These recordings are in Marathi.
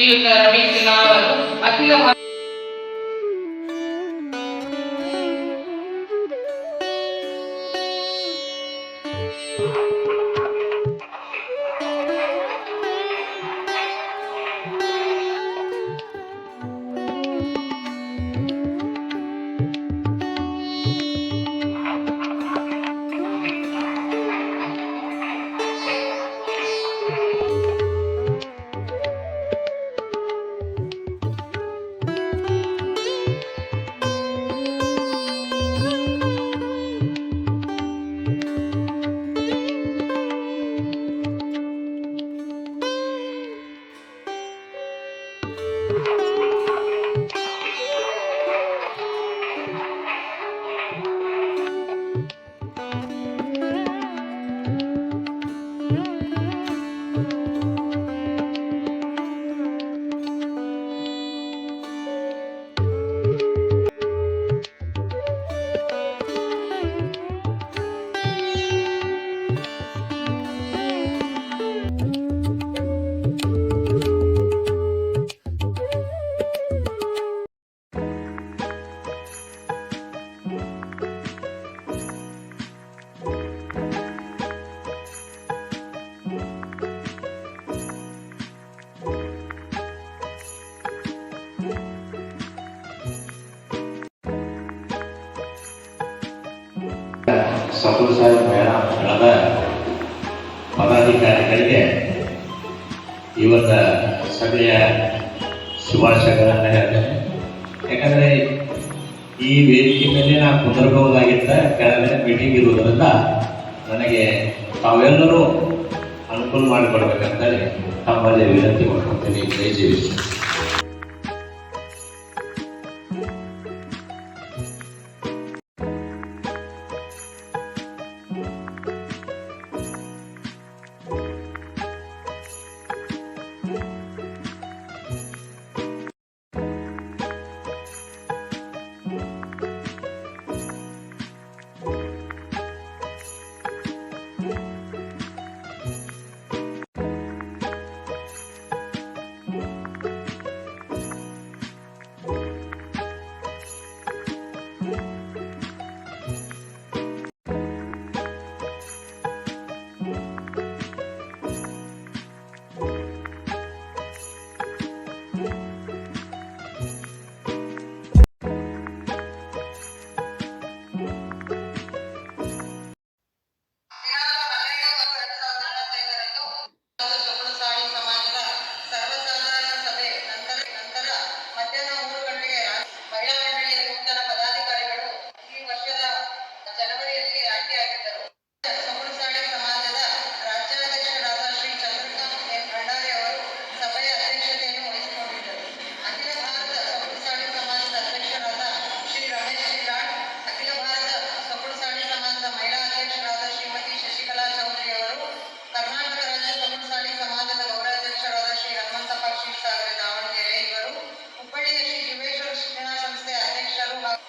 ಶ್ರೀಯುತ ರಮೇಶ್ ಸಿನ್ಹಾ ಅವರು ಅಖಿಲ ಸಕಲ ಸಾಹೇಬ್ ಮಹಿಳಾ ಮಂಡಳದ ಪದಾಧಿಕಾರಿಗಳಿಗೆ ಇವತ್ತ ಸಭೆಯ ಶುಭಾಶಯಗಳನ್ನು ಹೇಳ್ತೇನೆ. ಯಾಕಂದರೆ ಈ ವೇದಿಕೆ ಮೇಲೆ ನಾನು ಕುಂದಿರಬಹುದಾಗಿದ್ದ ಕೆಳಗಡೆ ಮೀಟಿಂಗ್ ಇರುವುದರಿಂದ ನನಗೆ ತಾವೆಲ್ಲರೂ ಅನುಕೂಲ ಮಾಡಿಕೊಡ್ಬೇಕಂತೇಳಿ ತಮ್ಮಲ್ಲಿ ವಿನಂತಿ ಮಾಡ್ಕೊಳ್ತೀನಿ. ಜೈ ಜೈ ವಿಶ್ವ.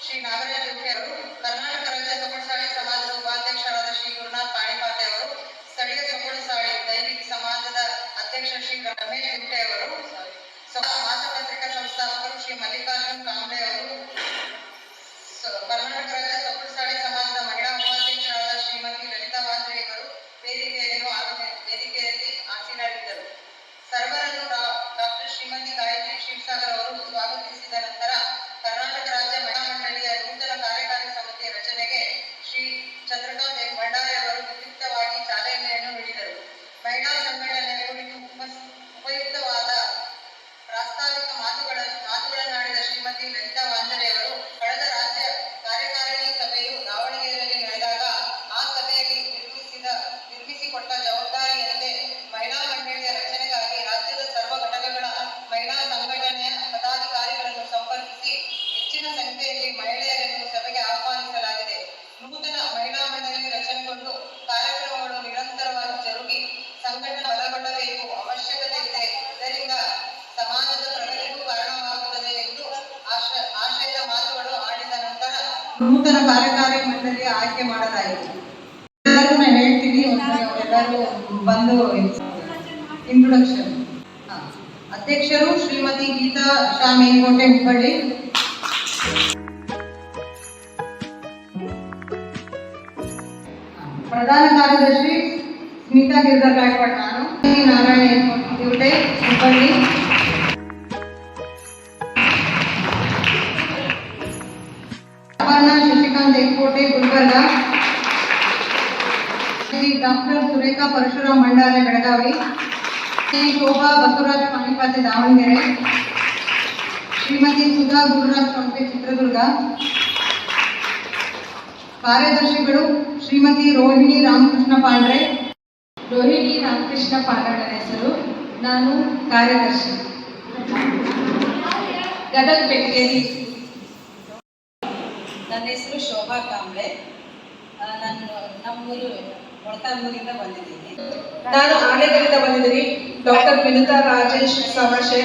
ಶ್ರೀ ನಾಗರಾಜ ಅವರು, ಕರ್ನಾಟಕ ರಾಜ್ಯ ಸಮುದಾಯ ಸಮಾಜದ ಉಪಾಧ್ಯಕ್ಷರಾದ ಶ್ರೀ ಗುರುನಾಥ್ ಪಾಣಿಪಾತೆ ಅವರು, ಸ್ಥಳೀಯ ಸಮುದಾಯ ದೈನಿಕ ಸಮಾಜದ ಅಧ್ಯಕ್ಷ ಶ್ರೀ ರಮೇಶ್ ಗುಂಟೆ ಅವರು, ಮಾಸಪತ್ರಿಕಾ ಸಂಸ್ಥಾಪಕರು ಶ್ರೀ ಮಲ್ಲಿಕಾರ್ಜುನ್ ಕಾಂಬ್ಳೆ ಅವರು, ಕರ್ನಾಟಕ ರಾಜ್ಯ ಸಮುದಾಯ ಸಮಾಜದ ಮಹಿಳಾ ಉಪಾಧ್ಯಕ್ಷರಾದ ಶ್ರೀಮತಿ ಲಲಿತಾ ವಾಂದ್ರೆ ಅವರು ವೇದಿಕೆಯಲ್ಲಿ ಆಸೀನರಾಗಿದ್ದರು. ಸರ್ವರನ್ನು ಡಾಕ್ಟರ್ ಶ್ರೀಮತಿ ಗಾಯತ್ರಿ ಶಿವಸಾಗರ್ ಅವರು ಸ್ವಾಗತಿಸಿದ ನಂತರ ಕರ್ನಾಟಕ ರಾಜ್ಯ ಮಹಿಳಾ ಮಂಡಳಿಯ ನೂತನ ಕಾರ್ಯಕಾರಿ ಸಮಿತಿಯ ರಚನೆಗೆ ಶ್ರೀ ಚಂದ್ರಕಾಂತ್ ಎನ್ ಭಂಡಾರಿ ಅವರು ವಿದ್ಯುಕ್ತವಾಗಿ ಚಾಲನೆಯನ್ನು ನೀಡಿದರು. ಮಹಿಳಾ ಸಂಘಟನೆಯ ಕುರಿತು ಉಪಯುಕ್ತವಾದ ಪ್ರಾಸ್ತಾವಿಕ ಮಾತುಗಳನ್ನಾಡಿದ ಶ್ರೀಮತಿ ಲಲಿತಾ ವಾಂದರೆ ಅವರು, ಕಳೆದ ರಾಜ್ಯ ಕಾರ್ಯಕಾರಿಣಿ ಸಭೆಯು ದಾವಣಗೆರೆಯಲ್ಲಿ ನಡೆದಾಗ ಆ ಸಭೆಯಲ್ಲಿ ನಿರ್ಮಿಸಿಕೊಟ್ಟ ಜವಾಬ್ದಾರಿಯಂತೆ ಮಹಿಳಾ ಮಂಡಳಿಯ ರಚನೆಗಾಗಿ ರಾಜ್ಯದ ಸರ್ವ ಘಟಕಗಳ ಮಹಿಳಾ ಸಂಘಟನೆಯ ಪದಾಧಿಕಾರಿಗಳನ್ನು ಸಂಪರ್ಕಿಸಿ ಹೆಚ್ಚಿನ ಸಂಖ್ಯೆಯಲ್ಲಿ ಮಹಿಳೆಯರನ್ನು ಸಭೆಗೆ ಆಹ್ವಾನಿಸಲಾಗಿದೆ. ನೂತನ ಮಹಿಳಾ ಮಂಡಳಿ ರಚನೆಗೊಂಡು ಕಾರ್ಯಕ್ರಮಗಳು ನಿರಂತರವಾಗಿ ಜರುಗಿ ಸಂಘಟನೆ ಬಲಗೊಳ್ಳಬೇಕು ಅವಶ್ಯಕತೆ ಇದೆ. ಇದರಿಂದ ಸಮಾಜದ ಪ್ರಗತಿಗೂ ಕಾರಣವಾಗುತ್ತದೆ ಎಂದು ಆಶಯದ ಮಾತುಗಳು ಆಡಿದ ನಂತರ ನೂತನ ಕಾರ್ಯಕಾರಿ ಮಂಡಳಿಯ ಆಯ್ಕೆ ಮಾಡಲಾಯಿತು. ಎಲ್ಲರೂ ನಾನು ಹೇಳ್ತೀನಿ, ಎಲ್ಲರೂ ಬಂದು ಇಂಟ್ರೊಡಕ್ಷನ್. ಅಧ್ಯಕ್ಷರು ಶ್ರೀಮತಿ ಗೀತಾ ಶಾ ಮೇಲ್ಕೋಟೆ ಹುಬ್ಬಳ್ಳಿ. ಪ್ರಧಾನ ಕಾರ್ಯದರ್ಶಿ ಸ್ಮಿತಾ ಗಿರ್ಧರ್ ಗಾಯಕ್ವಾಡ್, ನಾನು ನಾರಾಯಣ ದಿವಟೆ ಹುಬ್ಬಳ್ಳಿ. ಅಪರ್ಣಾ ಶಶಿಕಾಂತ್ ಎಕ್ಕೋಟೆ ಗುಲ್ಬರ್ಗ. ಶ್ರೀ ಡಾಕ್ಟರ್ ಸುರೇಖಾ ಪರಶುರಾಮ್ ಭಂಡಾರೆ ಬೆಳಗಾವಿ. ಶ್ರೀ ಶೋಭಾ ಬಸವರಾಜ್ ಪಾಣಿಪಾತೆ ದಾವಣಗೆರೆ. ಶ್ರೀಮತಿ ಸುಧಾ ಗುರುರಾಜ್ ಚೌಟೆ ಚಿತ್ರದುರ್ಗ. ಕಾರ್ಯದರ್ಶಿಗಳು ಶ್ರೀಮತಿ ರೋಹಿಣಿ ರಾಮಕೃಷ್ಣ ಪಾಂಡ್ರೆ. ರೋಹಿಣಿ ರಾಮಕೃಷ್ಣ ಪಾಂಡ್ರೆ ಹೆಸರು. ನಾನು ಕಾರ್ಯದರ್ಶಿ, ಗದಗ ಬೆಟಗೇರಿ. ನನ್ನ ಹೆಸರು ಶೋಭಾ ಕಾಂಬ್ಳೆ. ನಾನು ನಮ್ಮೂರು ಮೊಳಕಾಲ್ಮೂರಿಂದ ಬಂದಿದ್ದೀನಿ. ನಾನು ಆನೆಗಳಿಂದ ಬಂದಿದ್ದೀನಿ. ಡಾಕ್ಟರ್ ವಿನುತಾ ರಾಜೇಶ್ ಸಮಾಶೆ,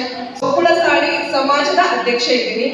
ಒಕ್ಕುಳಸಾಡಿ ಸಮಾಜದ ಅಧ್ಯಕ್ಷೆ ಇದ್ದೀನಿ.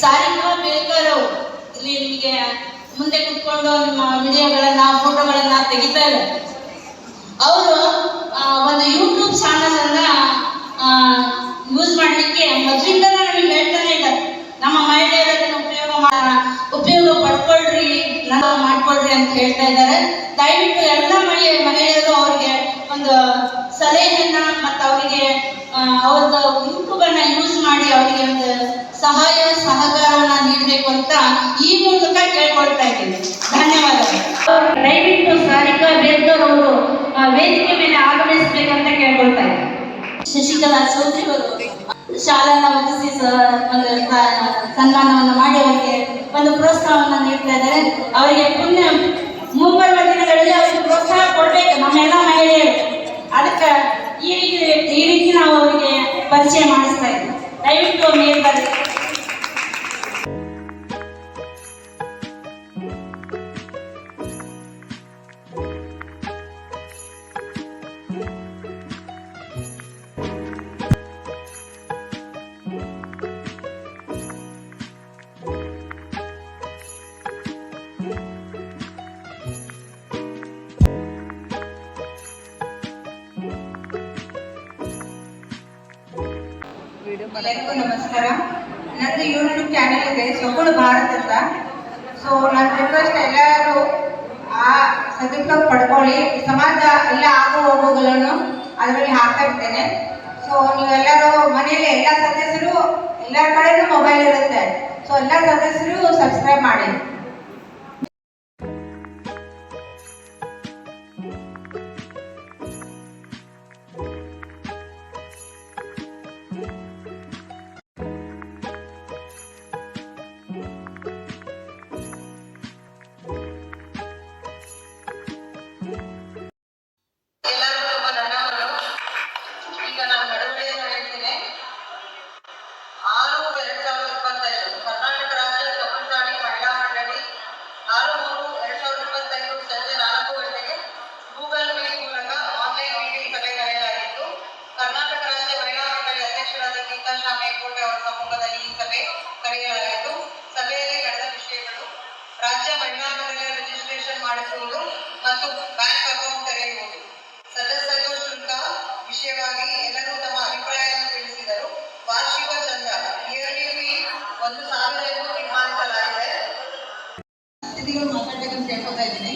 ಸಾರಿಕಾ ಹೀಗೆ ಮುಂದೆ ಕುತ್ಕೊಂಡು ನಿಮ್ಮ ವಿಡಿಯೋಗಳನ್ನ ಫೋಟೋಗಳನ್ನ ತೆಗಿತಾ ಇದ್ದಾರೆ. ಅವರು ಒಂದು ಯೂಟ್ಯೂಬ್ ಚಾನಲ್ ಅನ್ನ ಯೂಸ್ ಮಾಡಲಿಕ್ಕೆ ಮೊದಲಿಂದ ನಮಗೆ ಹೇಳ್ತಾನೆ ಇದ್ದಾರೆ, ನಮ್ಮ ಮಹಿಳೆಯರನ್ನು ಉಪಯೋಗ ಪಡ್ಕೊಳ್ರಿ, ಮಾಡ್ಕೊಳ್ರಿ ಅಂತ ಹೇಳ್ತಾ ಇದ್ದಾರೆ. ದಯವಿಟ್ಟು ಎಲ್ಲ ಮಹಿಳೆಯರು ಅವರಿಗೆ ಒಂದು ಸಲಹೆಯನ್ನ ಮತ್ತು ಅವರಿಗೆ ಅವ್ರದ್ದು ಯೂಟ್ಯೂಬ್ ಅನ್ನ ಯೂಸ್ ಮಾಡಿ ಅವರಿಗೆ ಒಂದು ಸಹಾಯ ಸಹಕಾರವನ್ನ ನೀಡಬೇಕು ಅಂತ ಈ ಮೂಲಕ ಕೇಳ್ಕೊಳ್ತಾ ಇದ್ದೀನಿ. ಧನ್ಯವಾದಗಳು. ದಯವಿಟ್ಟು ಸಾರಿಕಾ ಬೇರ್ದರ್ ಅವರು ವೇದಿಕೆ ಮೇಲೆ ಆಗಮಿಸಬೇಕಂತ ಕೇಳ್ಕೊಳ್ತಾ ಇದ್ದಾರೆ. ಶಶಿಕಲಾ ಚೌಧರಿ ಅವರು ಶಾಲಾ ವಂದಿಸಿ ಒಂದು ಸನ್ಮಾನವನ್ನು ಮಾಡಿ ಅವರಿಗೆ ಒಂದು ಪ್ರೋತ್ಸಾಹವನ್ನು ನೀಡ್ತಾ ಇದ್ದಾರೆ. ಅವರಿಗೆ ಮುಂಬರುವ ದಿನಗಳಲ್ಲಿ ಅವರಿಗೆ ಪ್ರೋತ್ಸಾಹ ಕೊಡಬೇಕು ನಮ್ಮೆಲ್ಲ ಮಹಿಳೆಯರು. ಅದಕ್ಕೆ ಈ ರೀತಿ ನಾವು ಅವರಿಗೆ ಪರಿಚಯ ಮಾಡಿಸ್ತಾ ಇದ್ದೀವಿ. ದಯವಿಟ್ಟು ಮೇಲೆ ಬರ್ರಿ. ಎಲ್ಲರಿಗೂ ನಮಸ್ಕಾರ. ನಂದು ಯೂಟ್ಯೂಬ್ ಚಾನೆಲ್ ಇದೆ ಸ್ವಗುಣ ಭಾರತ್ ಅಂತ. ಸೊ ನನ್ನ ರಿಕ್ವೆಸ್ಟ್ ಎಲ್ಲರೂ ಆ ಸದುಪಯೋಗ ಪಡ್ಕೊಳ್ಳಿ. ಸಮಾಜ ಎಲ್ಲ ಆಗು ಹೋಗುಗಳನ್ನು ಅದರಲ್ಲಿ ಹಾಕ್ತಾ ಇರ್ತೇನೆ. ಸೊ ನೀವೆಲ್ಲರೂ ಮನೆಯಲ್ಲಿ ಎಲ್ಲ ಸದಸ್ಯರು ಎಲ್ಲರ ಕಡೆನೂ ಮೊಬೈಲ್ ಇರುತ್ತೆ. ಸೊ ಎಲ್ಲ ಸದಸ್ಯರು ಸಬ್ಸ್ಕ್ರೈಬ್ ಮಾಡಿ. ಎಲ್ಲರಿಗೂ ತುಂಬ ಧನ್ಯವಾದಗಳು. ಈಗ ನಾನು ನಡುವೆಯನ್ನು ಹೇಳ್ತೀನಿ. 6/2025 ಕರ್ನಾಟಕ ರಾಜ್ಯ ತೊಗಲ್ದಾಣಿ ಮಹಿಳಾ ಮಂಡಳಿ 6/3/2025 ಸಂಜೆ 4 ಗಂಟೆಗೆ ಗೂಗಲ್ ಮೀಟ್ ಮೂಲಕ ಆನ್ಲೈನ್ ಮೀಟಿಂಗ್ ಸಭೆ ಕರೆಯಲಾಗಿತ್ತು. ಕರ್ನಾಟಕ ರಾಜ್ಯ ಮಹಿಳಾ ಮಂಡಳಿ ಅಧ್ಯಕ್ಷರಾದ ಗೀತಾ ಶಾ ಮೇಲ್ಕೋಟೆ ಅವರ ಸಮ್ಮುಖದಲ್ಲಿ ಈ ಸಭೆ ಕರೆಯಲಾಯಿತು. ಸಭೆಯಲ್ಲಿ ನಡೆದ ವಿಷಯಗಳು: ರಾಜ್ಯ ಮಹಿಳಾ ಮಂಡಳಿಯ ರಿಜಿಸ್ಟ್ರೇಷನ್ ಮಾಡಿಸುವುದು ಮತ್ತು ಬ್ಯಾಂಕ್ ಅಕೌಂಟ್ ತೆರೆಯುವುದು, ಸದಸ್ಯತ್ವ ಶುಲ್ಕ ವಿಷಯವಾಗಿ ಎಲ್ಲರೂ ತಮ್ಮ ಅಭಿಪ್ರಾಯವನ್ನು ತಿಳಿಸಿದರು. ವಾರ್ಷಿಕ ಚಂದ ಇಯರ್ಲಿ ಫೀ 1,000 ಎಂದು ತೀರ್ಮಾನಿಸಲಾಗಿದೆ. ಅತಿಥಿಗಳು ಮಾತಾಡಬೇಕಂತ ಹೇಳ್ಕೊತಾ इದ್ದೀನಿ.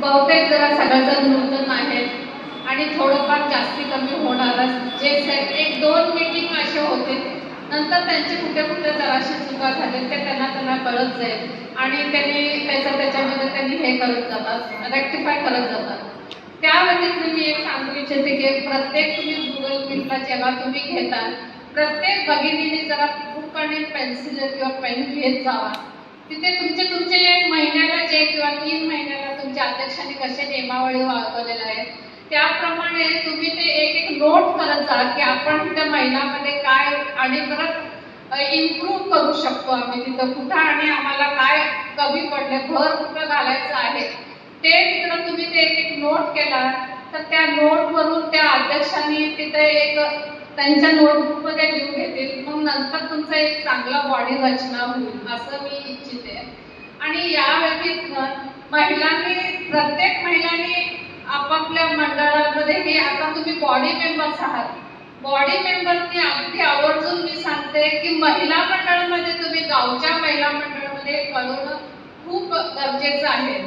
बहुतेक जरा सगळं नूतन आहेत आणि थोडंफार जास्ती कमी होणारच. जे 1-2 मीटिंग असे होते, नंतर त्यांचे कुठे कुठे जराशी चुका झाली ते त्यांना कळत जाईल आणि त्यांनी त्याच्यामध्ये त्यांनी हे करत जातात, रेक्टिफाय करत जातात. त्या व्यतिरिक्त मी एक सांगू इच्छिते की प्रत्येक तुम्ही गुगल मीटला जेव्हा तुम्ही घेता, प्रत्येक भगिनीने जरा बुक आणि पेन्सिल किंवा पेन घेत जावा. तिथे तुमचे एक महिन्याला जे किंवा 3 महिन्याला तुमच्या अध्यक्षांनी कसे नियमावली वापरलेल्या आहेत त्याप्रमाणे तुम्ही ते एक नोट करत जा की आपण त्या महिन्यामध्ये काय आणि परत इम्प्रूव्ह करू शकतो आम्ही तिथं कुठं आणि आम्हाला काय कमी पडले, भर कुठं घालायचं आहे ते तिकडं तुम्ही ते एक नोट केला तर त्या नोटवरून त्या अध्यक्षांनी तिथे एक त्यांच्या नोटबुकमध्ये लिहून घेतील. मग नंतर तुमचा एक चांगला बॉडी रचना होईल असं मी इच्छिते. आणि या व्यतिरिक्त प्रत्येक महिलांनी आपापल्या मंडळामध्ये हे आता तुम्ही बॉडी मेंबर्स आहात. बॉडी मेंबरनी अगदी आवर्जून मी सांगते की महिला मंडळामध्ये तुम्ही गावच्या महिला मंडळामध्ये कळवणं खूप गरजेचं आहे,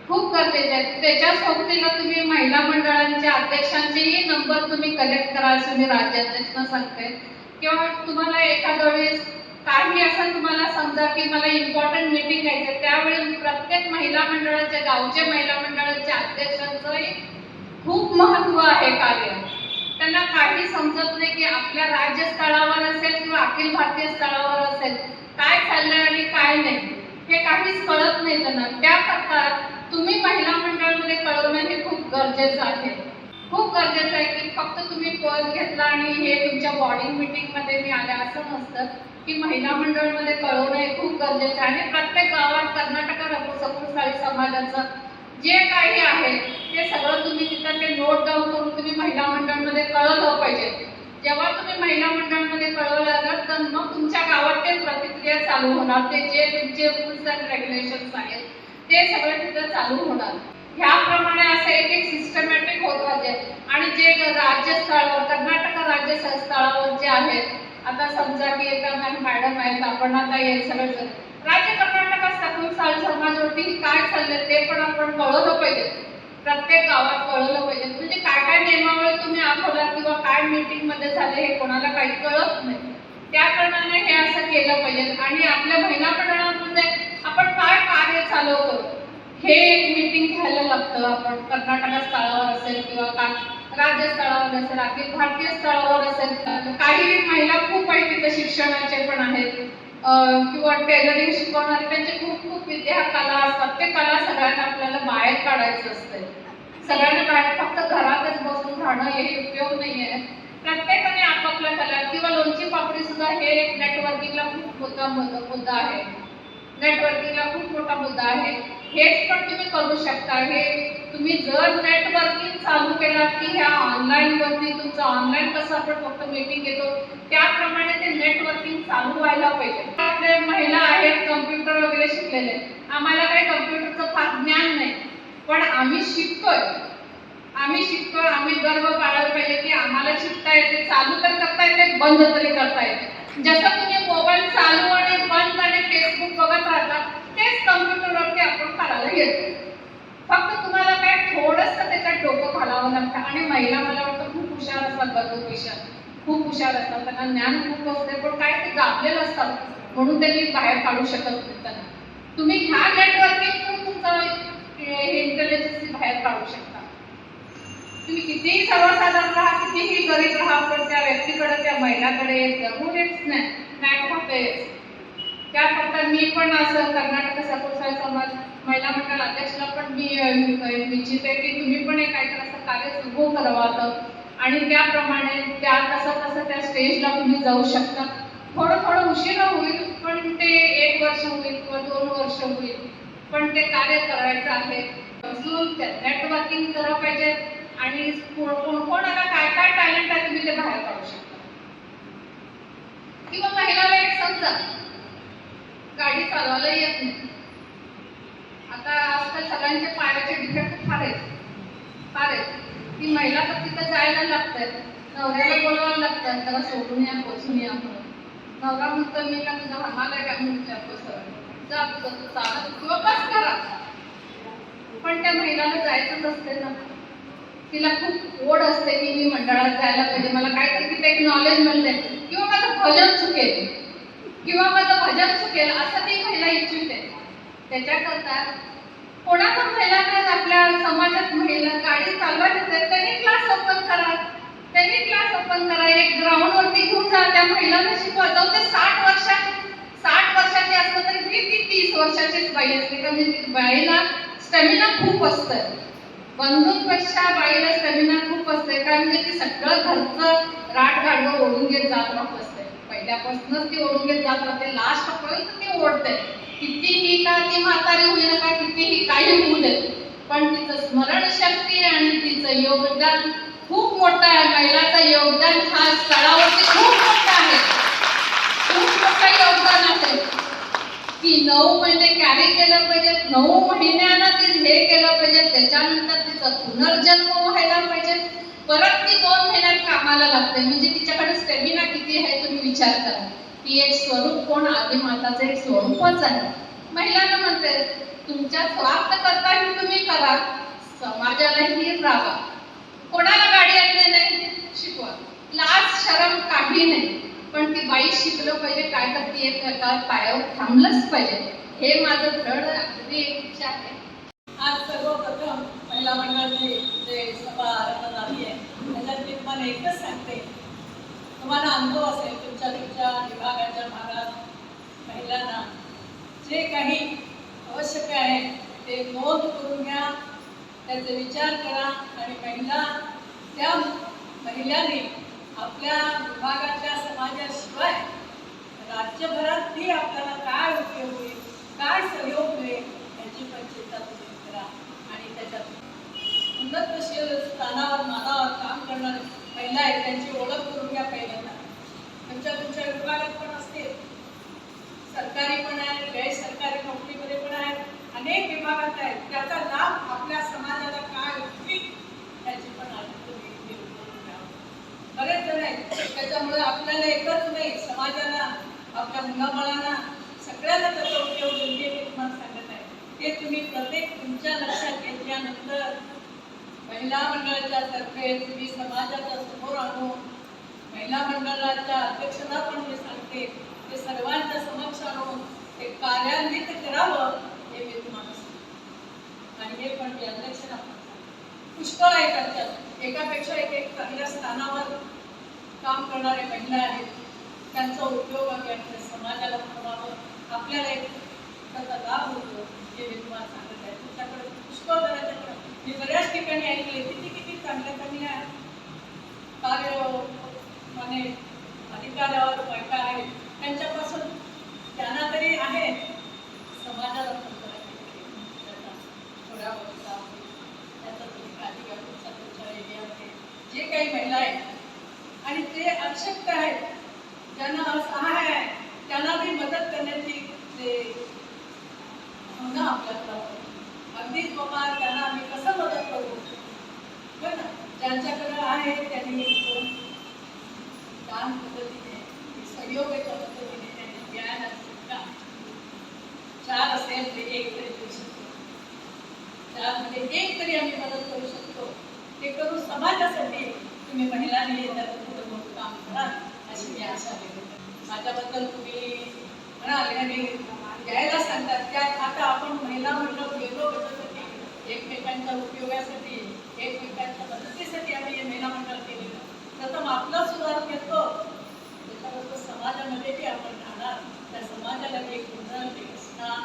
खूप गरजेचे आहे. त्याच्या सोबतीला तुम्ही महिला मंडळांच्या अध्यक्षांचेही नंबर तुम्ही कलेक्ट करा असं मी राज्याध्यक्षांना सांगते. किंवा तुम्हाला एखाद्या वेळेस काही असं तुम्हाला समजा की मला इम्पॉर्टंट मीटिंग घ्यायचं, त्यावेळी प्रत्येक महिला मंडळाच्या गावचे महिला मंडळाच्या अध्यक्षांचंही खूप महत्त्व आहे कार्य. त्यांना काही समजत नाही की आपल्या राज्य स्तरावर असेल किंवा अखिल भारतीय स्तरावर असेल काय चाललंय आणि काय नाही हे काहीच कळत नाही त्यांना. त्याकरता तुम्ही महिला मंडळामध्ये कळवणं हे खूप गरजेचं आहे. खूप गरजेचं आहे की फक्त तुम्ही पद घेतला आणि हे तुमच्या बॉडी मीटिंगमध्ये मी आले असं नसतं की महिला मंडळामध्ये कळवणं हे खूप गरजेचं आहे. आणि प्रत्येक गावात कर्नाटक सकुळसाळी समाजाचं जे काही आहे ते सगळं तुम्ही तिथं ते नोट डाऊन करून तुम्ही महिला मंडळामध्ये कळवलं पाहिजे. जेव्हा तुम्ही महिला मंडळामध्ये मध्ये कळवलं तर मग तुमच्या गावात ते प्रतिक्रिया चालू होणार. ते जे तुमचे रूल्स अँड रेग्युलेशन्स आहेत ते सगळे तिथे चालू होणार. ह्याप्रमाणे असं एक एक सिस्टमॅटिक होत राहते. आणि जे राज्य स्तरावर कर्नाटक राज्य स्तरावर जे आहेत, आता समजा की एका मॅडम आहेत, आपण आता हे सगळं राज्य कर्नाटकात सखोल समाजवरती काय चाललंय ते पण आपण कळवलं पाहिजे. प्रत्येक गावात कळवलं पाहिजे. म्हणजे काय काय नियमावली तुम्ही आखवला किंवा काय मीटिंग मध्ये झाले हे कोणाला काही कळत नाही. त्या कारणाने हे असं केलं पाहिजे. आणि आपल्या महिला मंडळामध्ये आपण काय कार्य चालवतो हे एक मीटिंग घ्यायला लागतं. आपण कर्नाटक स्तरावर असेल किंवा राज्य स्तरावर असेल, अखिल भारतीय स्तरावर असेल. काही महिला खूप आहेत तिथे, शिक्षणाचे पण आहेत किंवा टेलरिंग शिकवणारे, त्यांचे खूप खूप विद्या कला असतात. ते कला सगळ्यांना आपल्याला बाहेर काढायचं असते. सगळ्यांना बाहेर फक्त घरातच बसून राहणं हे उपयोग नाहीये. प्रत्येकाने आपापल्या कला किंवा लोणची पापडी सुद्धा हे एक नेटवर्किंगला खूप मोठा मुद्दा आहे. नेटवर्किंगला खूप मोठा मुद्दा आहे. हेच पण तुम्ही करू शकता. हे तुम्ही जर नेटवर्किंग चालू केला की ह्या ऑनलाईन वरती तुमचं ऑनलाईन कसं आपण फक्त मीटिंग घेतो त्याप्रमाणे ते नेटवर्किंग चालू व्हायला पाहिजे. आपले महिला आहेत कम्प्युटर वगैरे शिकलेले, आम्हाला काही कम्प्युटरचं फार ज्ञान नाही, पण आम्ही शिकतोय. आम्ही गर्व बाळगला पाहिजे की आम्हाला शिकता येते, चालू तर करता येते, बंद तरी करता येते. जसं तुम्ही मोबाईल चालू आणि बंद आणि फेसबुक बघत राहता तेच कम्प्युटरवरती आपण करायला येतो. फक्त तुम्हाला काय थोडंसं त्याच्यात डोकं घालावं लागतं. आणि महिला मला वाटतं खूप हुशार असतात, बघूपेक्षा खूप हुशार असतात. त्यांना ज्ञान खूप असते, पण काय ते गाभलेलं असतात म्हणून त्यांनी बाहेर काढू शकत नाही. त्यांना तुम्ही ह्या नेटवर्किंग तुमचं इंटेलिजन्स बाहेर काढू शकता. तुम्ही कितीही सर्वसाधारण राहा, कितीही गरीब राहा, पण त्या व्यक्तीकडे, त्या महिलाकडे जरूर एक स्नॅक होतेच. त्याकरता मी पण असं कर्नाटक सखोल समाज महिला मंडळ अध्यक्षला पण मी इच्छिते की तुम्ही पण एक काहीतरी असं कार्य सुरू करावं आणि त्याप्रमाणे त्या तसं त्या स्टेजला तुम्ही जाऊ शकता. थोडं उशिरा होईल, पण ते 1 वर्ष होईल किंवा 2 वर्ष होईल, पण ते कार्य करायचं आहे. नेटवर्किंग करायला पाहिजे आणि कोणाला काय काय टॅलेंट आहे तुम्ही ते बाहेर काढू शकता. किंवा महिलाला एक समजा गाडी चालवायला येत नाही. आता आजकाल सगळ्यांचे पायाचे डिफेक्ट फार आहेत. ती महिला तर तिथं जायला लागतात, नवऱ्याला बोलवायला लागतात, त्याला सोडून या, पोचून या म्हणून. नवरा म्हणतो मी का तुझा हमाला काय म्हणून विचारतो, सर जा तुझं चालत किंवा बस करा. पण त्या महिलाला जायचंच असते ना. तिला खूप ओढ असते की मी मंडळात जायला पाहिजे, मला काहीतरी तिथे एक नॉलेज मिळते किंवा माझं भजन चुकेल असं ती महिला इच्छिते. त्याच्याकरता कोणाचा महिलांना आपल्या समाजात महिला गाडी चालवायला येते, त्यांनी क्लास ओपन करा. एक ग्राउंड वरती घेऊन जा, त्या महिलांना शिकवा. जाऊ ते 60 वर्षाची असतं तरी ती 30 वर्षाचीच बाई असते. कारण बाईला स्टॅमिना खूप असतं. बंधूंपेक्षा बाईला स्टॅमिना खूप असते, कारण ती सगळं घरचं राट ओढून घेत जात राहत असते. पहिल्यापासूनच ती ओढून घेत जात राहते, लास्ट पर्यंत ती ओढते. कितीही का ती म्हातारी होईल का, कितीही काही होऊ दे, पण तिचं स्मरणशक्ती आणि तिचं योगदान खूप मोठं आहे. महिलाचं योगदान हा स्थळावरती खूप मोठं आहे. खूप मोठं योगदान आहे की 9 महिने कॅरी केलं पाहिजे, 9 महिन्यांना ती हे केलं पाहिजे, त्याच्यानंतर तिचा पुनर्जन्म व्हायला पाहिजे, परत ती 2 महिन्यात कामाला लागते. म्हणजे तिच्याकडे स्टॅमिना किती आहे तुम्ही विचार करा. ती एक स्वरूप कोण आदिमाताचं एक स्वरूपच आहे. महिलांना म्हणते तुमच्या स्वार्थ करताही तुम्ही करा, समाजालाही राहा. कोणाला गाडी आणली नाही शिकवा, लाज शरम काही नाही, पण ती बाई शिकलं पाहिजे, काय करते एका पायावर थांबलंच पाहिजे. हे माझं दृढ अगदी इच्छा आहे. आज सर्वप्रथम महिला मंडळाची जे सभा आरंभ झाली आहे त्याच्यात मी तुम्हाला एकच सांगते, तुम्हाला अनुभव असेल तुमच्या विभागाच्या भागात महिलांना जे काही आवश्यक आहे ते नोंद करून घ्या, त्याचे विचार करा आणि त्या महिलांनी आपल्या विभागाच्या समाजाशिवाय राज्यभरातही आपल्याला काय उपयोग होईल, काय सहयोग मिळेल याची पण चिंता तुम्ही करा. आणि त्याच्यात उन्नतशील स्थानावर मानावर काम करणारे महिला आहेत त्यांची ओळख करून घ्या. पहिल्यांदा तुमच्या विभागात पण असतील, सरकारी पण आहे, गैरसरकारी नोकरीमध्ये पण आहेत, अनेक विभागात आहेत. त्याचा लाभ आपल्या समाजाला काय उपयोग याची पण आधी तुम्ही बरेच जण आहेत. त्याच्यामुळे आपल्याला एकच नाही, समाजाला, आपल्या मुलाबाळांना सगळ्यांना त्याचा उपयोग होईल हे मी तुम्हाला सांगत आहे. ते तुम्ही प्रत्येक तुमच्या लक्षात घेतल्यानंतर महिला मंडळाच्या तर्फे तुम्ही समाजाच्या समोर आणून महिला मंडळाच्या अध्यक्षता पण मी सांगते, ते सर्वांच्या समक्ष आणून ते कार्यान्वित करावं हे मी तुम्हाला सांगते. आणि हे पण मी अध्यक्षता पण सांगते. पुष्कळ आहे त्याच्यात, एकापेक्षा एक चांगल्या स्थानावर काम करणारे महिला आहेत. त्यांचा उपयोग आम्ही आपल्या समाजाला करावं, आपल्याला एक त्याचा लाभ होतो हे मी तुम्हाला सांगत आहे. तुमच्याकडे पुष्कळ जणांच्याकडे मी बऱ्याच ठिकाणी ऐकले किती चांगल्या चांगल्या कार्य म्हणजे अधिकारावर बायका आहेत, त्यांच्यापासून त्यांना तरी आहे समाजाला थोड्या बघता त्याचा तुम्ही काळजी घ्या. तुमच्या एरियामध्ये जे काही महिला आहेत आणि जे अशक्त आहेत, ज्यांना असहाय आहे, त्यांना बी मदत करण्याची ते भावना आपल्याकडे अगदीच बाबा त्यांना आम्ही कसं मदत करू बरं ना. ज्यांच्याकडे आहे त्यांनी दान पद्धतीने, सहयोगाच्या पद्धतीने त्यांनी ज्ञान असेल, 4 असेल ते 1 तरी देऊ शकतो. 4 मध्ये 1 तरी आम्ही मदत करू शकतो. ते करू समाजासाठी तुम्ही महिलांनी पुढे काम करा अशी मी आशा व्यक्त करते. माझ्याबद्दल तुम्ही म्हणाले आणि द्यायला सांगतात, त्यात आता आपण महिला मंडळ गेलो कशासाठी, एकमेकांच्या उपयोगासाठी, एकमेकांच्या मदतीसाठी आम्ही हे महिला मंडळ केलेलं. प्रथम आपला सुधार घेतो, त्याच्याबरोबर समाजामध्ये जे आपण राहणार त्या समाजाला एक गुण, एक स्नान,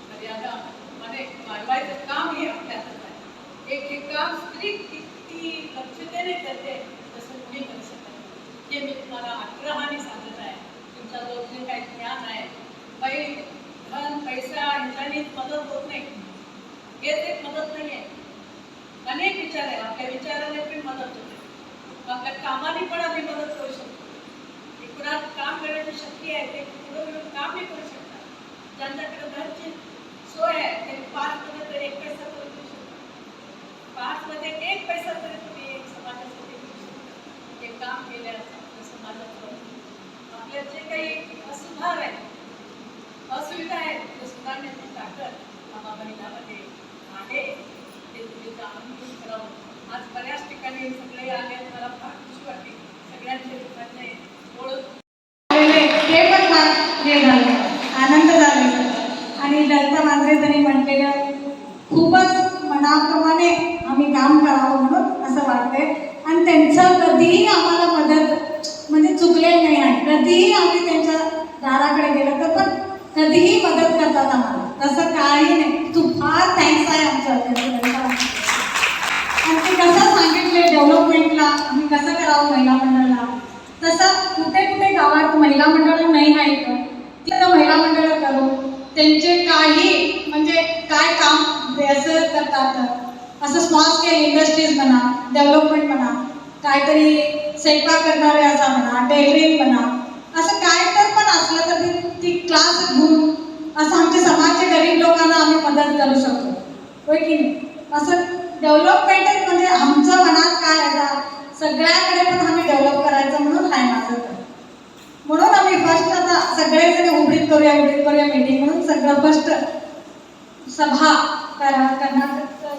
मर्यादा म्हणजे वाढवायचं काम हे आपल्या हातात आहे. एक काम स्त्री किती दक्षतेने करते तसं तुम्ही करू शकता हे मी तुम्हाला आग्रहाने सांगत आहे. तुमच्याजवळ जे काही ज्ञान आहे, काही धन पैसा ह्याच्याने मदत होत नाही, हेच एक मदत नाही आहे. अनेक विचार आहे, आपल्या विचाराने पण मदत होते, आपल्या कामाने पण आम्ही मदत करू शकतो. कुणाला काम करण्याची शक्ती आहे ते पुढे मिळून काम नाही करू शकतात. ज्यांच्याकडे घरची सोय आहे ते 5 मध्ये तरी 1 पैसा करू शकतात. 5 मध्ये 1 पैसा तरी तुम्ही समाजासाठी करू शकता. हे काम केल्यास आपल्या समाजाचं आपल्या जे काही असुधार आहे, असुविधा आहेत, ते सुधारण्याची ताकद आम्हा महिलांमध्ये आहे. ते तुम्ही जाणून करावं. आज बऱ्याच ठिकाणी सगळे आले, मला फार खुशी वाटली. सगळ्यांचे लोकांचे ओळख ते पण फार हे झालं, आनंद झाला. आणि ललिता मांजरे त्यांनी म्हटलेलं खूपच मनाप्रमाणे आम्ही काम करावं म्हणून असं वाटतंय. आणि त्यांचं कधीही आम्हाला मदत म्हणजे चुकलेलं नाही आहे. कधीही आम्ही त्यांच्या दाराकडे गेलो तर पण कधीही मदत करतात आम्हाला, तसं काही नाही. तू फार थँक्स आहे आमचं. आणि ते कसं सांगितले डेव्हलपमेंटला आम्ही कसं करावं महिला मंडळाला, तसं कुठे कुठे गावात महिला मंडळ नाही आहे का तिथं महिला मंडळ करू, त्यांचे काही म्हणजे काय काम ते असं करतात. असं स्मॉल स्केल इंडस्ट्रीज म्हणा, डेव्हलपमेंट म्हणा, काहीतरी स्वयंपाक करणारे असं म्हणा, टेलरिंग म्हणा, असं काय तर पण असलं तर ती क्लास घेऊन असं आमच्या समाजच्या गरीब लोकांना आम्ही मदत करू शकतो, होय की नाही. असं डेव्हलपमेंट म्हणजे आमच्या मनात काय आहे, सगळ्याकडे पण आम्ही डेव्हलप करायचं म्हणून आहे माझं तर. म्हणून आम्ही फर्स्ट आता सगळेजण उघडीत करूया मीटिंग म्हणून सगळं फर्स्ट सभा कर्नाटक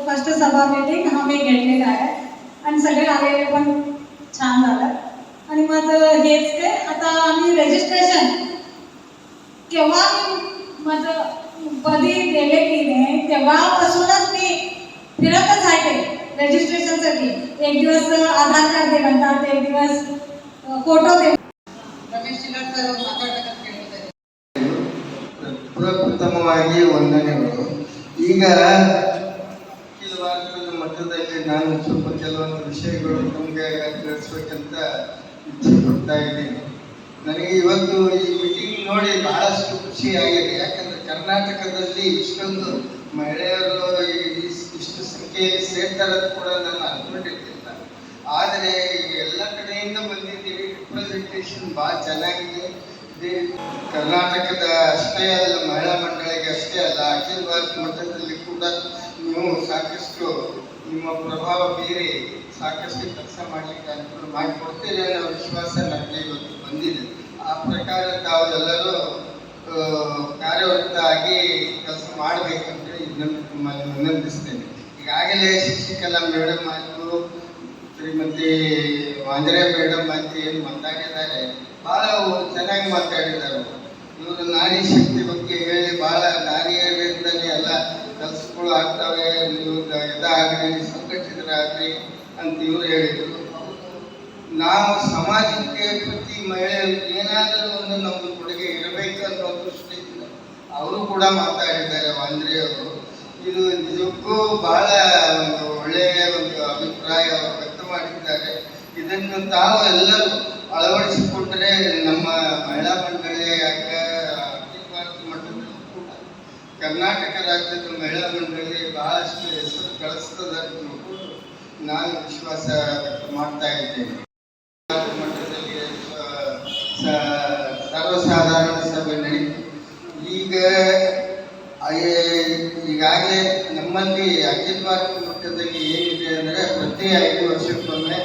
फर्स्ट सभा मीटिंग आम्ही घेतलेलं आहे. आणि सगळे आलेले पण छान झालं. आणि मग हेच ते आता आम्ही रजिस्ट्रेशन केव्हा मी माझं कधी गेले की नाही तेव्हापासूनच मी फिरतच आहे ते रजिस्ट्रेशनसाठी. एक दिवस आधार कार्ड दे म्हणतात, एक दिवस फोटो दे. ರಮೇಶ್ ಶಿಲಾಡ್ ಸರ್ ಅವರು ಮಾತಾಡಬೇಕಂತ ಕೇಳ್ತಾರೆ. ಪ್ರಪ್ರಥಮವಾಗಿ ವಂದನೆಗಳು. ಈಗ ಅಖಿಲ ಭಾರತದ ಮಟ್ಟದಲ್ಲಿ ನಾನು ಸ್ವಲ್ಪ ಕೆಲವೊಂದು ವಿಷಯಗಳು ನಮಗೆ ತಿಳಿಸ್ಬೇಕಂತ ಇಚ್ಛೆ ಪಡ್ತಾ ಇದ್ದೀನಿ. ನನಗೆ ಇವತ್ತು ಈ ಮೀಟಿಂಗ್ ನೋಡಿ ಬಹಳಷ್ಟು ಖುಷಿಯಾಗಿದೆ. ಯಾಕಂದರೆ ಕರ್ನಾಟಕದಲ್ಲಿ ಇಷ್ಟೊಂದು ಮಹಿಳೆಯರು ಇಷ್ಟು ಸಂಖ್ಯೆಯಲ್ಲಿ ಸೇರ್ತಾರೆ ಕೂಡ ನಾನು ಅನ್ಕೊಂಡಿರ್ತಿಲ್ಲ. ಆದರೆ ಎಲ್ಲ ಕಡೆಯಿಂದ ಬಂದಿದ್ದೀವಿ, ರಿಪ್ರೆಸೆಂಟೇಷನ್ ಎಜುಕೇಶನ್ ಭಾಳ ಚೆನ್ನಾಗಿದೆ. ಇದೇ ಕರ್ನಾಟಕದ ಅಷ್ಟೇ ಅಲ್ಲ, ಮಹಿಳಾ ಮಂಡಳಿಗೆ ಅಷ್ಟೇ ಅಲ್ಲ, ಅಖಿಲ ಭಾರತ ಮಟ್ಟದಲ್ಲಿ ಕೂಡ ನೀವು ಸಾಕಷ್ಟು ನಿಮ್ಮ ಪ್ರಭಾವ ಬೀರಿ ಸಾಕಷ್ಟು ಕೆಲಸ ಮಾಡಲಿಕ್ಕೆ ಅನುಕೂಲ ಮಾಡಿಕೊಡ್ತೀರಿ ಅನ್ನೋ ವಿಶ್ವಾಸ ನನಗೆ ಇವತ್ತು ಬಂದಿದೆ. ಆ ಪ್ರಕಾರ ತಾವೆಲ್ಲರೂ ಕಾರ್ಯರತ ಆಗಿ ಕೆಲಸ ಮಾಡಬೇಕಂತ ನಿಮ್ಮಲ್ಲಿ ವಿನಂತಿಸ್ತೇನೆ. ಈಗಾಗಲೇ ಶಿಕ್ಷಕರ ಮೇಡಮ್ ಆಯಿತು, ಶ್ರೀಮತಿ ಮಾಂಜರೆ ಮೇಡಮ್ ಆಯ್ತು ಏನು ಮಾತಾಡಿದ್ದಾರೆ, ಭಾಳ ಚೆನ್ನಾಗಿ ಮಾತಾಡಿದ್ದಾರೆ. ಇವರು ನಾರಿ ಶಕ್ತಿ ಬಗ್ಗೆ ಹೇಳಿ ಭಾಳ ನಾರಿಯರಿಂದಲೇ ಎಲ್ಲ ಕೆಲಸಗಳು ಆಗ್ತವೆ, ನೀವು ಇದಾಗಲಿ ಸಂಘಟಿತರಾಗಲಿ ಅಂತ ಇವರು ಹೇಳಿದರು. ನಾವು ಸಮಾಜಕ್ಕೆ ಪ್ರತಿ ಮಹಿಳೆಯರಿಗೆ ಏನಾದರೂ ಒಂದು ನಮ್ಮ ಕೊಡುಗೆ ಇರಬೇಕು ಅನ್ನೋ ದೃಷ್ಟಿಯಿಂದ ಅವರು ಕೂಡ ಮಾತಾಡಿದ್ದಾರೆ ಮಾಂಜರೆ ಅವರು. ಇದು ನಿಜಕ್ಕೂ ಬಹಳ ಒಂದು ಒಳ್ಳೆಯ ಒಂದು ಅಭಿಪ್ರಾಯ ಅವರು ವ್ಯಕ್ತ ಮಾಡಿದ್ದಾರೆ. ಇದನ್ನು ತಾವು ಎಲ್ಲರೂ ಅಳವಡಿಸಿಕೊಂಡ್ರೆ ನಮ್ಮ ಮಹಿಳಾ ಮಂಡಳಿಯ ಅಖಿಲ ಭಾರತ ಮಟ್ಟದಲ್ಲಿ ಕೂಡ ಕರ್ನಾಟಕ ರಾಜ್ಯದ ಮಹಿಳಾ ಮಂಡಳಿ ಬಹಳಷ್ಟು ಹೆಸರು ಗಳಿಸ್ತದೆ ಅಂತ ನಾನು ವಿಶ್ವಾಸ ವ್ಯಕ್ತ ಮಾಡ್ತಾ ಇದ್ದೇನೆ. ಮಟ್ಟದಲ್ಲಿ ಸರ್ವಸಾಧಾರಣ ಸಭೆ ನಡೀತು. ಈಗಾಗಲೇ ನಮ್ಮಲ್ಲಿ ಅಖಿಲ ಭಾರತ ಮಟ್ಟದಲ್ಲಿ ಏನಿದೆ ಅಂದರೆ ಪ್ರತಿ 5 ವರ್ಷಕ್ಕೊಮ್ಮೆ